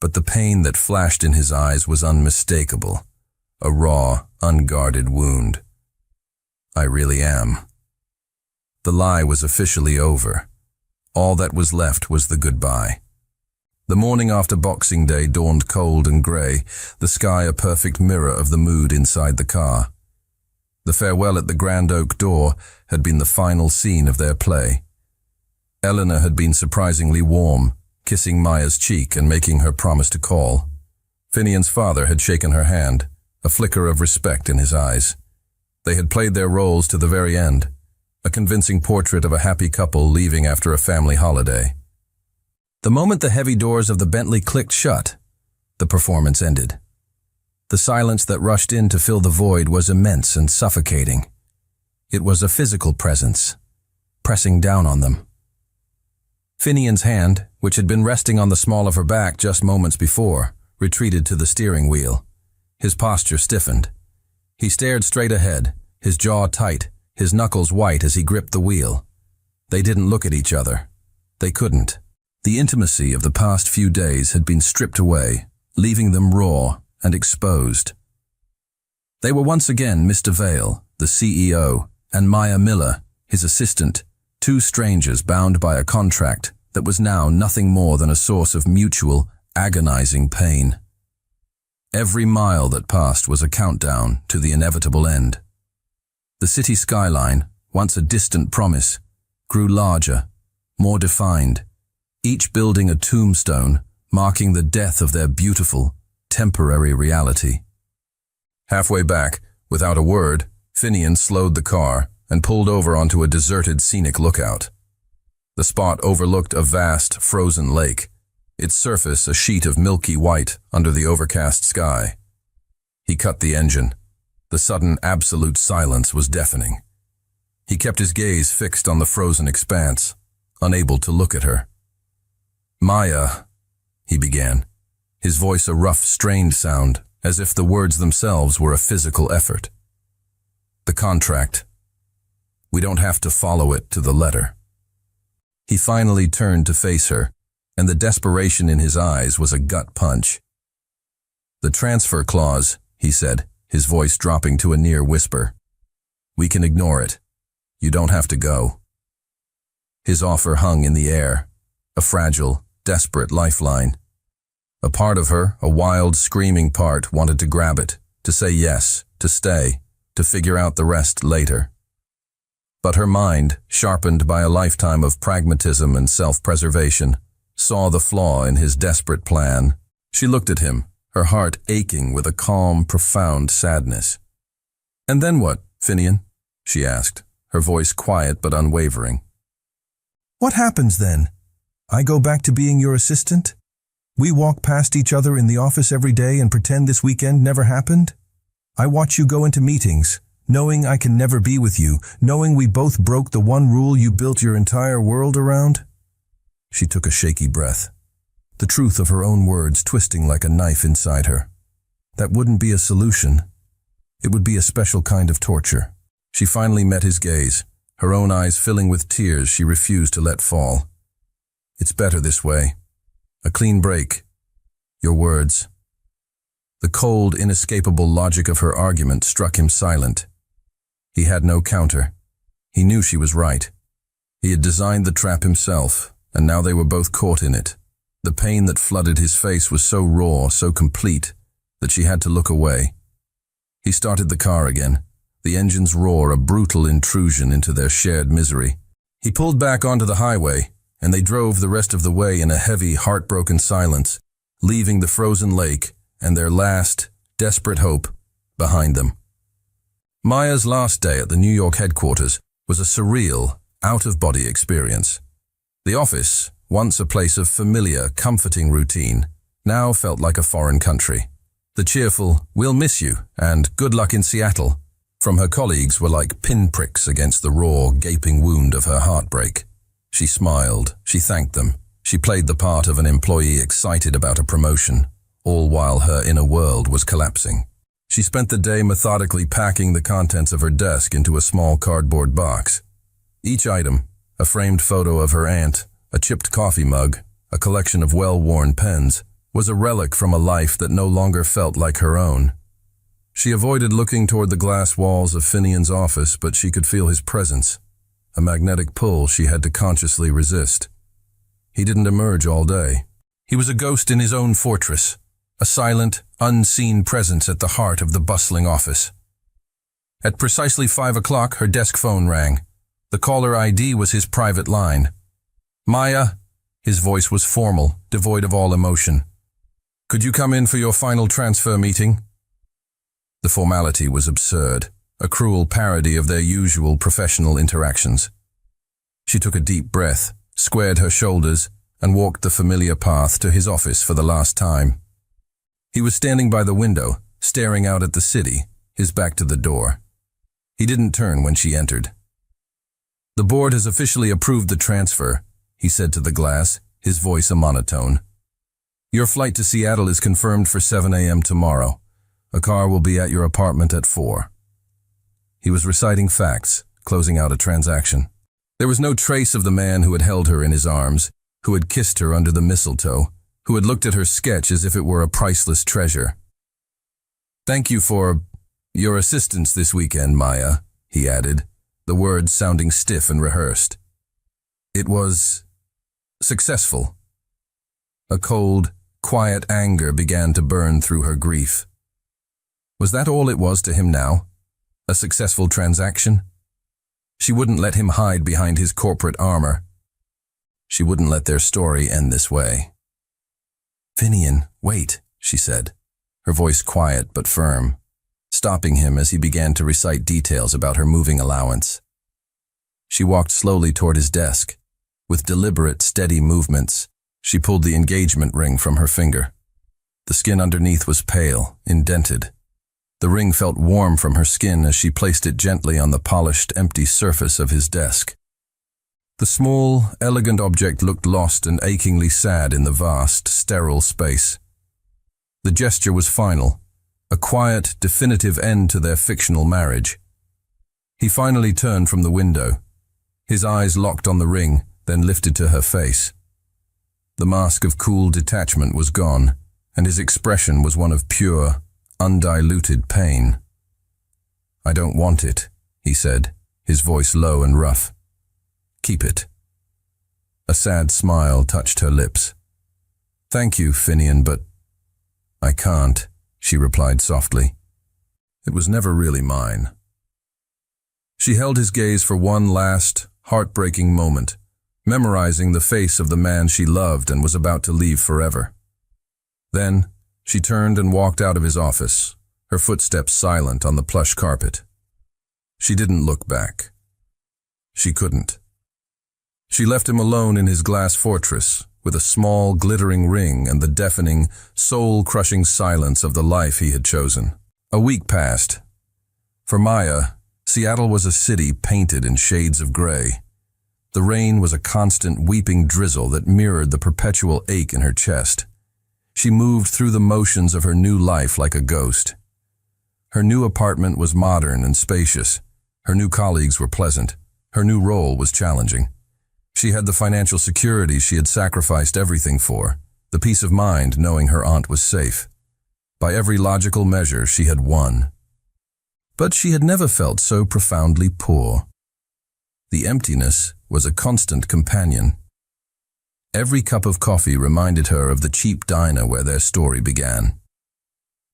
But the pain that flashed in his eyes was unmistakable, a raw, unguarded wound. "I really am." The lie was officially over. All that was left was the goodbye. The morning after Boxing Day dawned cold and gray, the sky a perfect mirror of the mood inside the car. The farewell at the Grand Oak door had been the final scene of their play. Eleanor had been surprisingly warm, kissing Maya's cheek and making her promise to call. Finian's father had shaken her hand, a flicker of respect in his eyes. They had played their roles to the very end, a convincing portrait of a happy couple leaving after a family holiday. The moment the heavy doors of the Bentley clicked shut, the performance ended. The silence that rushed in to fill the void was immense and suffocating. It was a physical presence, pressing down on them. Finian's hand, which had been resting on the small of her back just moments before, retreated to the steering wheel. His posture stiffened. He stared straight ahead, his jaw tight, his knuckles white as he gripped the wheel. They didn't look at each other. They couldn't. The intimacy of the past few days had been stripped away, leaving them raw and exposed. They were once again Mr. Vale, the CEO, and Maya Miller, his assistant, two strangers bound by a contract that was now nothing more than a source of mutual, agonizing pain. Every mile that passed was a countdown to the inevitable end. The city skyline, once a distant promise, grew larger, more defined, each building a tombstone marking the death of their beautiful, temporary reality. Halfway back, without a word, Finian slowed the car and pulled over onto a deserted scenic lookout. The spot overlooked a vast, frozen lake, its surface a sheet of milky white under the overcast sky. He cut the engine. The sudden absolute silence was deafening. He kept his gaze fixed on the frozen expanse, unable to look at her. "Maya," he began, his voice a rough, strained sound, as if the words themselves were a physical effort. "The contract. We don't have to follow it to the letter." He finally turned to face her, and the desperation in his eyes was a gut punch. "The transfer clause," he said, his voice dropping to a near whisper. "We can ignore it. You don't have to go." His offer hung in the air, a fragile, desperate lifeline. A part of her, a wild, screaming part, wanted to grab it, to say yes, to stay, to figure out the rest later. But her mind, sharpened by a lifetime of pragmatism and self-preservation, saw the flaw in his desperate plan. She looked at him, her heart aching with a calm, profound sadness. "And then what, Finian?" she asked, her voice quiet but unwavering. "What happens then? I go back to being your assistant? We walk past each other in the office every day and pretend this weekend never happened? I watch you go into meetings, knowing I can never be with you, knowing we both broke the one rule you built your entire world around?" She took a shaky breath, the truth of her own words twisting like a knife inside her. That wouldn't be a solution. It would be a special kind of torture. She finally met his gaze, her own eyes filling with tears she refused to let fall. "It's better this way. A clean break. Your words." The cold, inescapable logic of her argument struck him silent. He had no counter. He knew she was right. He had designed the trap himself, and now they were both caught in it. The pain that flooded his face was so raw, so complete, that she had to look away. He started the car again, the engine's roar a brutal intrusion into their shared misery. He pulled back onto the highway, and they drove the rest of the way in a heavy, heartbroken silence, leaving the frozen lake and their last, desperate hope behind them. Maya's last day at the New York headquarters was a surreal, out-of-body experience. The office, once a place of familiar, comforting routine, now felt like a foreign country. The cheerful, "We'll miss you," and "Good luck in Seattle," from her colleagues were like pinpricks against the raw, gaping wound of her heartbreak. She smiled, she thanked them, she played the part of an employee excited about a promotion, all while her inner world was collapsing. She spent the day methodically packing the contents of her desk into a small cardboard box. Each item, a framed photo of her aunt, a chipped coffee mug, a collection of well-worn pens, was a relic from a life that no longer felt like her own. She avoided looking toward the glass walls of Finian's office, but she could feel his presence, a magnetic pull she had to consciously resist. He didn't emerge all day. He was a ghost in his own fortress, a silent, unseen presence at the heart of the bustling office. At precisely 5 o'clock, her desk phone rang. The caller ID was his private line. "Maya," his voice was formal, devoid of all emotion. "Could you come in for your final transfer meeting?" The formality was absurd, a cruel parody of their usual professional interactions. She took a deep breath, squared her shoulders, and walked the familiar path to his office for the last time. He was standing by the window, staring out at the city, his back to the door. He didn't turn when she entered. "The board has officially approved the transfer," he said to the glass, his voice a monotone. "Your flight to Seattle is confirmed for 7 a.m. tomorrow. A car will be at your apartment at 4. He was reciting facts, closing out a transaction. There was no trace of the man who had held her in his arms, who had kissed her under the mistletoe, who had looked at her sketch as if it were a priceless treasure. "Thank you for your assistance this weekend, Maya," he added, the words sounding stiff and rehearsed. "It was successful." A cold, quiet anger began to burn through her grief. Was that all it was to him now? A successful transaction? She wouldn't let him hide behind his corporate armor. She wouldn't let their story end this way. "Finian, wait," she said, her voice quiet but firm, stopping him as he began to recite details about her moving allowance. She walked slowly toward his desk. With deliberate, steady movements, she pulled the engagement ring from her finger. The skin underneath was pale, indented. The ring felt warm from her skin as she placed it gently on the polished, empty surface of his desk. The small, elegant object looked lost and achingly sad in the vast, sterile space. The gesture was final, a quiet, definitive end to their fictional marriage. He finally turned from the window. His eyes locked on the ring, then lifted to her face. The mask of cool detachment was gone, and his expression was one of pure, undiluted pain. "I don't want it," he said, his voice low and rough. "Keep it." A sad smile touched her lips. "Thank you, Finian, but I can't," she replied softly. "It was never really mine." She held his gaze for one last, heartbreaking moment, memorizing the face of the man she loved and was about to leave forever. Then, she turned and walked out of his office, her footsteps silent on the plush carpet. She didn't look back. She couldn't. She left him alone in his glass fortress, with a small, glittering ring and the deafening, soul-crushing silence of the life he had chosen. A week passed. For Maya, Seattle was a city painted in shades of gray. The rain was a constant weeping drizzle that mirrored the perpetual ache in her chest. She moved through the motions of her new life like a ghost. Her new apartment was modern and spacious. Her new colleagues were pleasant. Her new role was challenging. She had the financial security she had sacrificed everything for, the peace of mind knowing her aunt was safe. By every logical measure, she had won. But she had never felt so profoundly poor. The emptiness was a constant companion. Every cup of coffee reminded her of the cheap diner where their story began.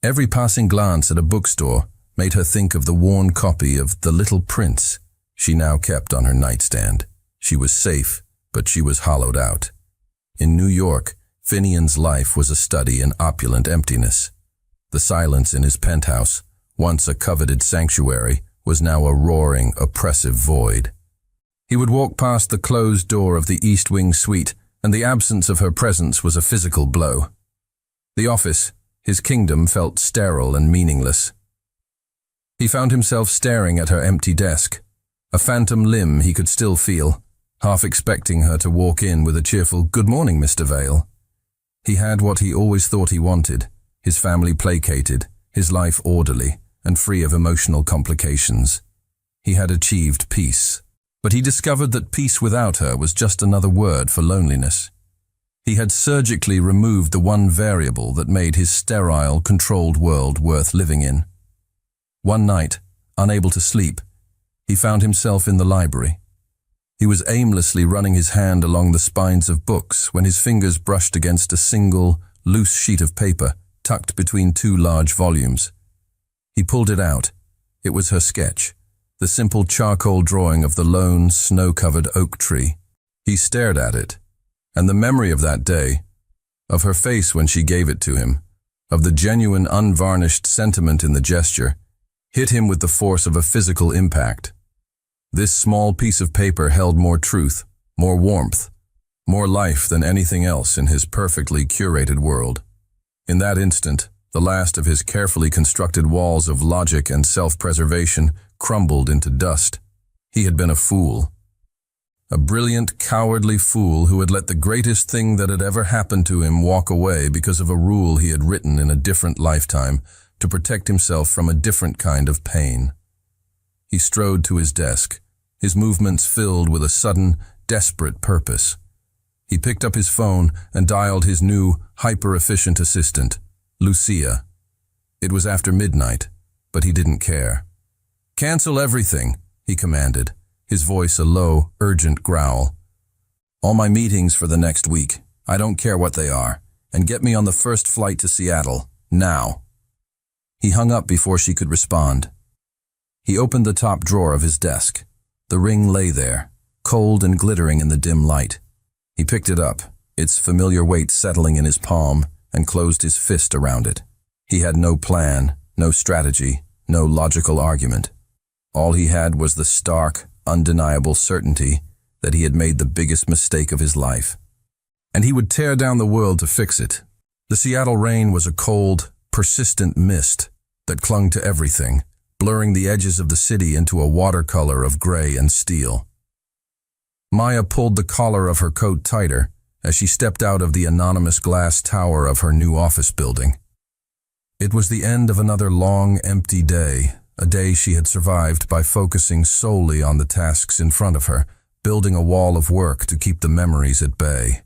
Every passing glance at a bookstore made her think of the worn copy of The Little Prince she now kept on her nightstand. She was safe, but she was hollowed out. In New York, Finian's life was a study in opulent emptiness. The silence in his penthouse, once a coveted sanctuary, was now a roaring, oppressive void. He would walk past the closed door of the East Wing suite, and the absence of her presence was a physical blow. The office, his kingdom, felt sterile and meaningless. He found himself staring at her empty desk, a phantom limb he could still feel, half expecting her to walk in with a cheerful, "Good morning, Mr. Vale." He had what he always thought he wanted, his family placated, his life orderly, and free of emotional complications. He had achieved peace. But he discovered that peace without her was just another word for loneliness. He had surgically removed the one variable that made his sterile, controlled world worth living in. One night, unable to sleep, he found himself in the library. He was aimlessly running his hand along the spines of books when his fingers brushed against a single, loose sheet of paper tucked between two large volumes. He pulled it out. It was her sketch, the simple charcoal drawing of the lone, snow-covered oak tree. He stared at it, and the memory of that day, of her face when she gave it to him, of the genuine, unvarnished sentiment in the gesture, hit him with the force of a physical impact. This small piece of paper held more truth, more warmth, more life than anything else in his perfectly curated world. In that instant, the last of his carefully constructed walls of logic and self-preservation crumbled into dust. He had been a fool. A brilliant, cowardly fool who had let the greatest thing that had ever happened to him walk away because of a rule he had written in a different lifetime to protect himself from a different kind of pain. He strode to his desk, his movements filled with a sudden, desperate purpose. He picked up his phone and dialed his new, hyper-efficient assistant, Lucia. It was after midnight, but he didn't care. "Cancel everything," he commanded, his voice a low, urgent growl. "All my meetings for the next week, I don't care what they are, and get me on the first flight to Seattle, now." He hung up before she could respond. He opened the top drawer of his desk. The ring lay there, cold and glittering in the dim light. He picked it up, its familiar weight settling in his palm, and closed his fist around it. He had no plan, no strategy, no logical argument. All he had was the stark, undeniable certainty that he had made the biggest mistake of his life. And he would tear down the world to fix it. The Seattle rain was a cold, persistent mist that clung to everything, blurring the edges of the city into a watercolor of gray and steel. Maya pulled the collar of her coat tighter as she stepped out of the anonymous glass tower of her new office building. It was the end of another long, empty day, a day she had survived by focusing solely on the tasks in front of her, building a wall of work to keep the memories at bay.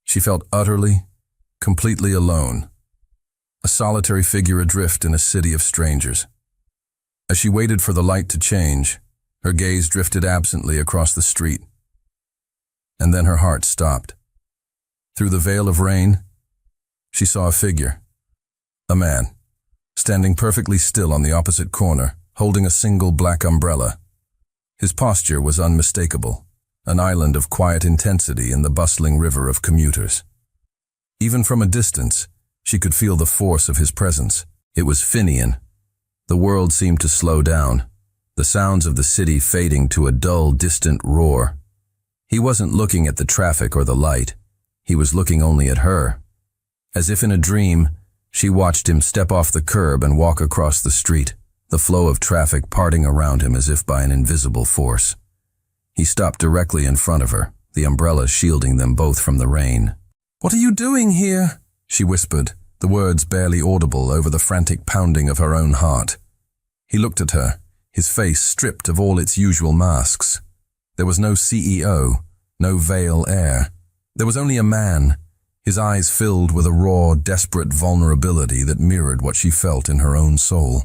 She felt utterly, completely alone, a solitary figure adrift in a city of strangers. As she waited for the light to change, her gaze drifted absently across the street. And then her heart stopped. Through the veil of rain, she saw a figure, a man, standing perfectly still on the opposite corner, holding a single black umbrella. His posture was unmistakable, an island of quiet intensity in the bustling river of commuters. Even from a distance, she could feel the force of his presence. It was Finian. The world seemed to slow down, the sounds of the city fading to a dull, distant roar. He wasn't looking at the traffic or the light. He was looking only at her. As if in a dream, she watched him step off the curb and walk across the street, the flow of traffic parting around him as if by an invisible force. He stopped directly in front of her, the umbrella shielding them both from the rain. "What are you doing here?" she whispered, the words barely audible over the frantic pounding of her own heart. He looked at her, his face stripped of all its usual masks. There was no CEO, no veil air. There was only a man, his eyes filled with a raw, desperate vulnerability that mirrored what she felt in her own soul.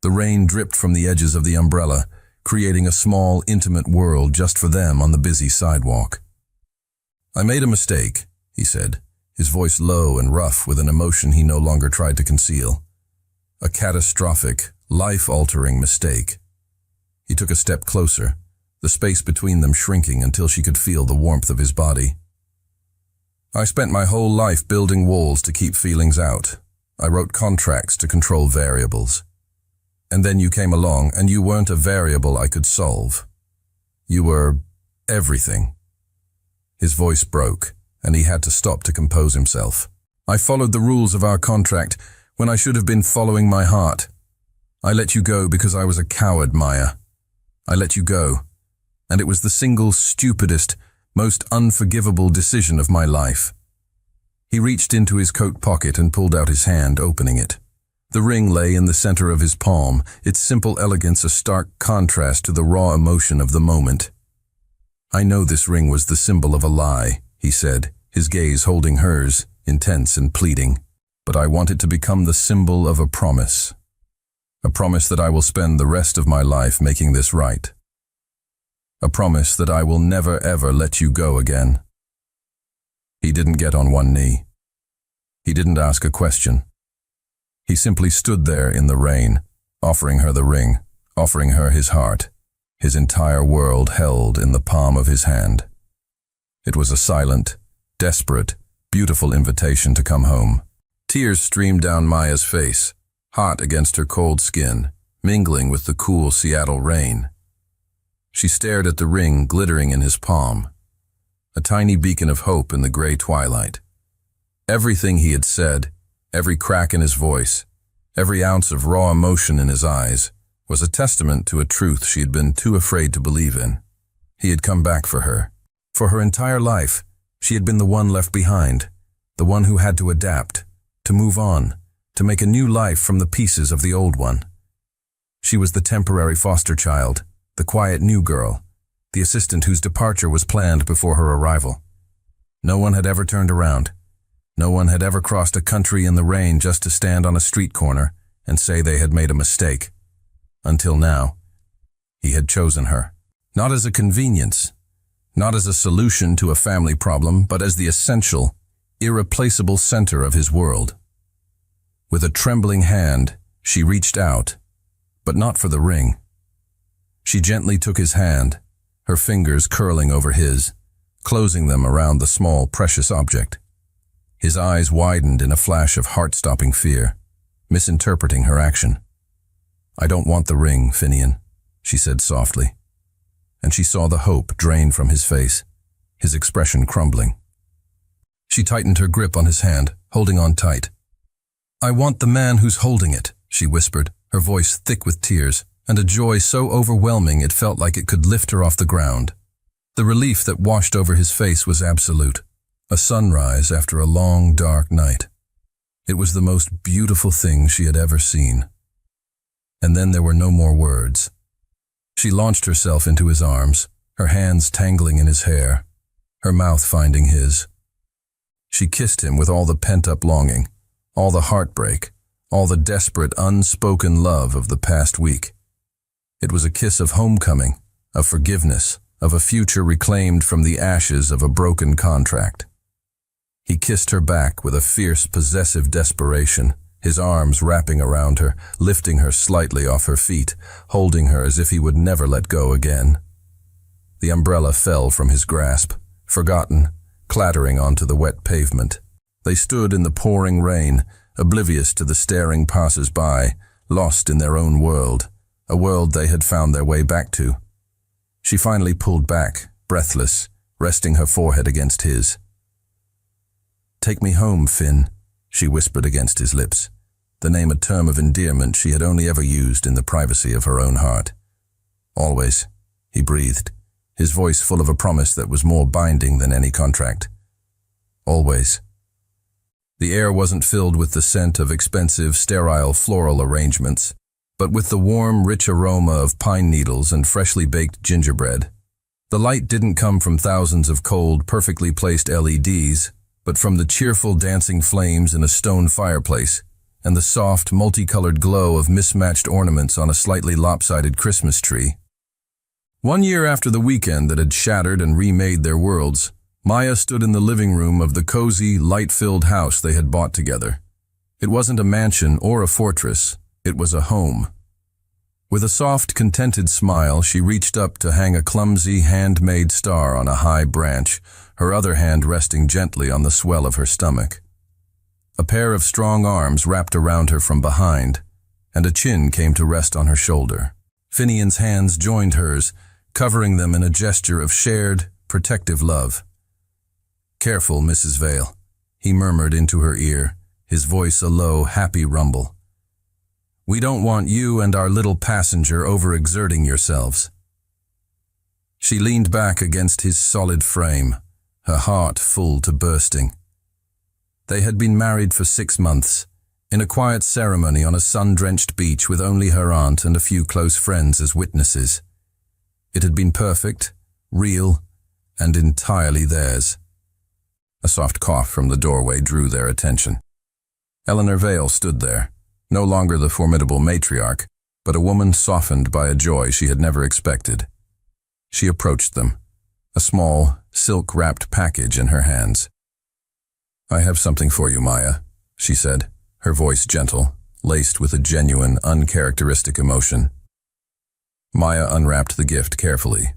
The rain dripped from the edges of the umbrella, creating a small, intimate world just for them on the busy sidewalk. "I made a mistake," he said, his voice low and rough with an emotion he no longer tried to conceal. A catastrophic, life-altering mistake. He took a step closer, the space between them shrinking until she could feel the warmth of his body. "I spent my whole life building walls to keep feelings out. I wrote contracts to control variables. And then you came along, and you weren't a variable I could solve. You were everything." His voice broke, and he had to stop to compose himself. "I followed the rules of our contract when I should have been following my heart. I let you go because I was a coward, Maya. I let you go, and it was the single stupidest, most unforgivable decision of my life." He reached into his coat pocket and pulled out his hand, opening it. The ring lay in the center of his palm, its simple elegance a stark contrast to the raw emotion of the moment. "I know this ring was the symbol of a lie," he said, his gaze holding hers, intense and pleading. "But I want it to become the symbol of a promise. A promise that I will spend the rest of my life making this right. A promise that I will never ever let you go again." He didn't get on one knee. He didn't ask a question. He simply stood there in the rain, offering her the ring, offering her his heart, his entire world held in the palm of his hand. It was a silent, desperate, beautiful invitation to come home. Tears streamed down Maya's face, hot against her cold skin, mingling with the cool Seattle rain. She stared at the ring glittering in his palm, a tiny beacon of hope in the gray twilight. Everything he had said, every crack in his voice, every ounce of raw emotion in his eyes, was a testament to a truth she had been too afraid to believe in. He had come back for her. For her entire life, she had been the one left behind, the one who had to adapt, to move on, to make a new life from the pieces of the old one. She was the temporary foster child, the quiet new girl, the assistant whose departure was planned before her arrival. No one had ever turned around. No one had ever crossed a country in the rain just to stand on a street corner and say they had made a mistake. Until now, he had chosen her. Not as a convenience, not as a solution to a family problem, but as the essential, irreplaceable center of his world. With a trembling hand, she reached out, but not for the ring. She gently took his hand, her fingers curling over his, closing them around the small, precious object. His eyes widened in a flash of heart-stopping fear, misinterpreting her action. "I don't want the ring, Finian," she said softly. And she saw the hope drain from his face, his expression crumbling. She tightened her grip on his hand, holding on tight. "I want the man who's holding it," she whispered, her voice thick with tears, and a joy so overwhelming it felt like it could lift her off the ground. The relief that washed over his face was absolute, a sunrise after a long, dark night. It was the most beautiful thing she had ever seen. And then there were no more words. She launched herself into his arms, her hands tangling in his hair, her mouth finding his. She kissed him with all the pent-up longing, all the heartbreak, all the desperate, unspoken love of the past week. It was a kiss of homecoming, of forgiveness, of a future reclaimed from the ashes of a broken contract. He kissed her back with a fierce, possessive desperation, his arms wrapping around her, lifting her slightly off her feet, holding her as if he would never let go again. The umbrella fell from his grasp, forgotten, clattering onto the wet pavement. They stood in the pouring rain, oblivious to the staring passers-by, lost in their own world, a world they had found their way back to. She finally pulled back, breathless, resting her forehead against his. "Take me home, Finn," she whispered against his lips, the name a term of endearment she had only ever used in the privacy of her own heart. "Always," he breathed, his voice full of a promise that was more binding than any contract. "Always." The air wasn't filled with the scent of expensive, sterile floral arrangements, but with the warm, rich aroma of pine needles and freshly baked gingerbread. The light didn't come from thousands of cold, perfectly placed LEDs, but from the cheerful dancing flames in a stone fireplace and the soft, multicolored glow of mismatched ornaments on a slightly lopsided Christmas tree. 1 year after the weekend that had shattered and remade their worlds, Maya stood in the living room of the cozy, light-filled house they had bought together. It wasn't a mansion or a fortress, it was a home. With a soft, contented smile, she reached up to hang a clumsy, handmade star on a high branch, her other hand resting gently on the swell of her stomach. A pair of strong arms wrapped around her from behind, and a chin came to rest on her shoulder. Finian's hands joined hers, covering them in a gesture of shared, protective love. "Careful, Mrs. Vale," he murmured into her ear, his voice a low, happy rumble. "We don't want you and our little passenger overexerting yourselves." She leaned back against his solid frame, her heart full to bursting. They had been married for 6 months, in a quiet ceremony on a sun-drenched beach with only her aunt and a few close friends as witnesses. It had been perfect, real, and entirely theirs. A soft cough from the doorway drew their attention. Eleanor Vale stood there, no longer the formidable matriarch, but a woman softened by a joy she had never expected. She approached them, a small, silk-wrapped package in her hands. "I have something for you, Maya," she said, her voice gentle, laced with a genuine, uncharacteristic emotion. Maya unwrapped the gift carefully.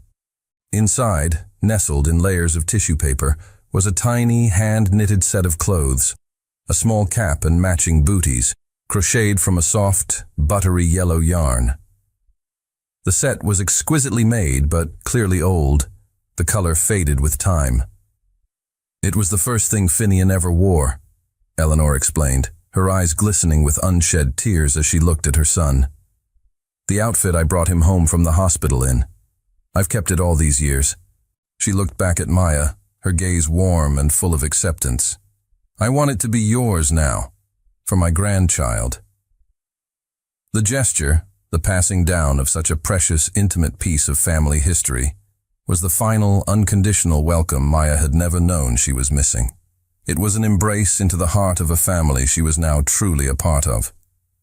Inside, nestled in layers of tissue paper, was a tiny, hand-knitted set of clothes, a small cap and matching booties, crocheted from a soft, buttery yellow yarn. The set was exquisitely made, but clearly old. The color faded with time. It was the first thing Finian ever wore, Eleanor explained, her eyes glistening with unshed tears as she looked at her son. The outfit I brought him home from the hospital in. I've kept it all these years. She looked back at Maya, her gaze warm and full of acceptance. I want it to be yours now, for my grandchild. The gesture, the passing down of such a precious, intimate piece of family history, was the final, unconditional welcome Maya had never known she was missing. It was an embrace into the heart of a family she was now truly a part of.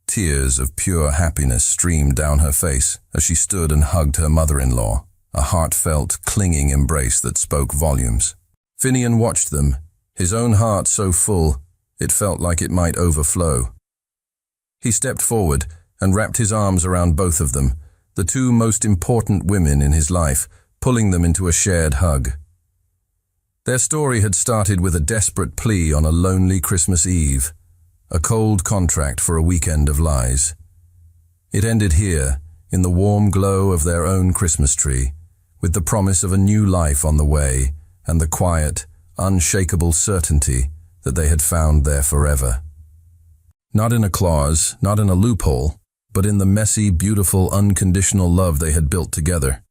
Tears of pure happiness streamed down her face as she stood and hugged her mother-in-law, a heartfelt, clinging embrace that spoke volumes. Finian watched them, his own heart so full, it felt like it might overflow. He stepped forward and wrapped his arms around both of them, the two most important women in his life, pulling them into a shared hug. Their story had started with a desperate plea on a lonely Christmas Eve, a cold contract for a weekend of lies. It ended here, in the warm glow of their own Christmas tree, with the promise of a new life on the way and the quiet, unshakable certainty that they had found there forever. Not in a clause, not in a loophole, but in the messy, beautiful, unconditional love they had built together.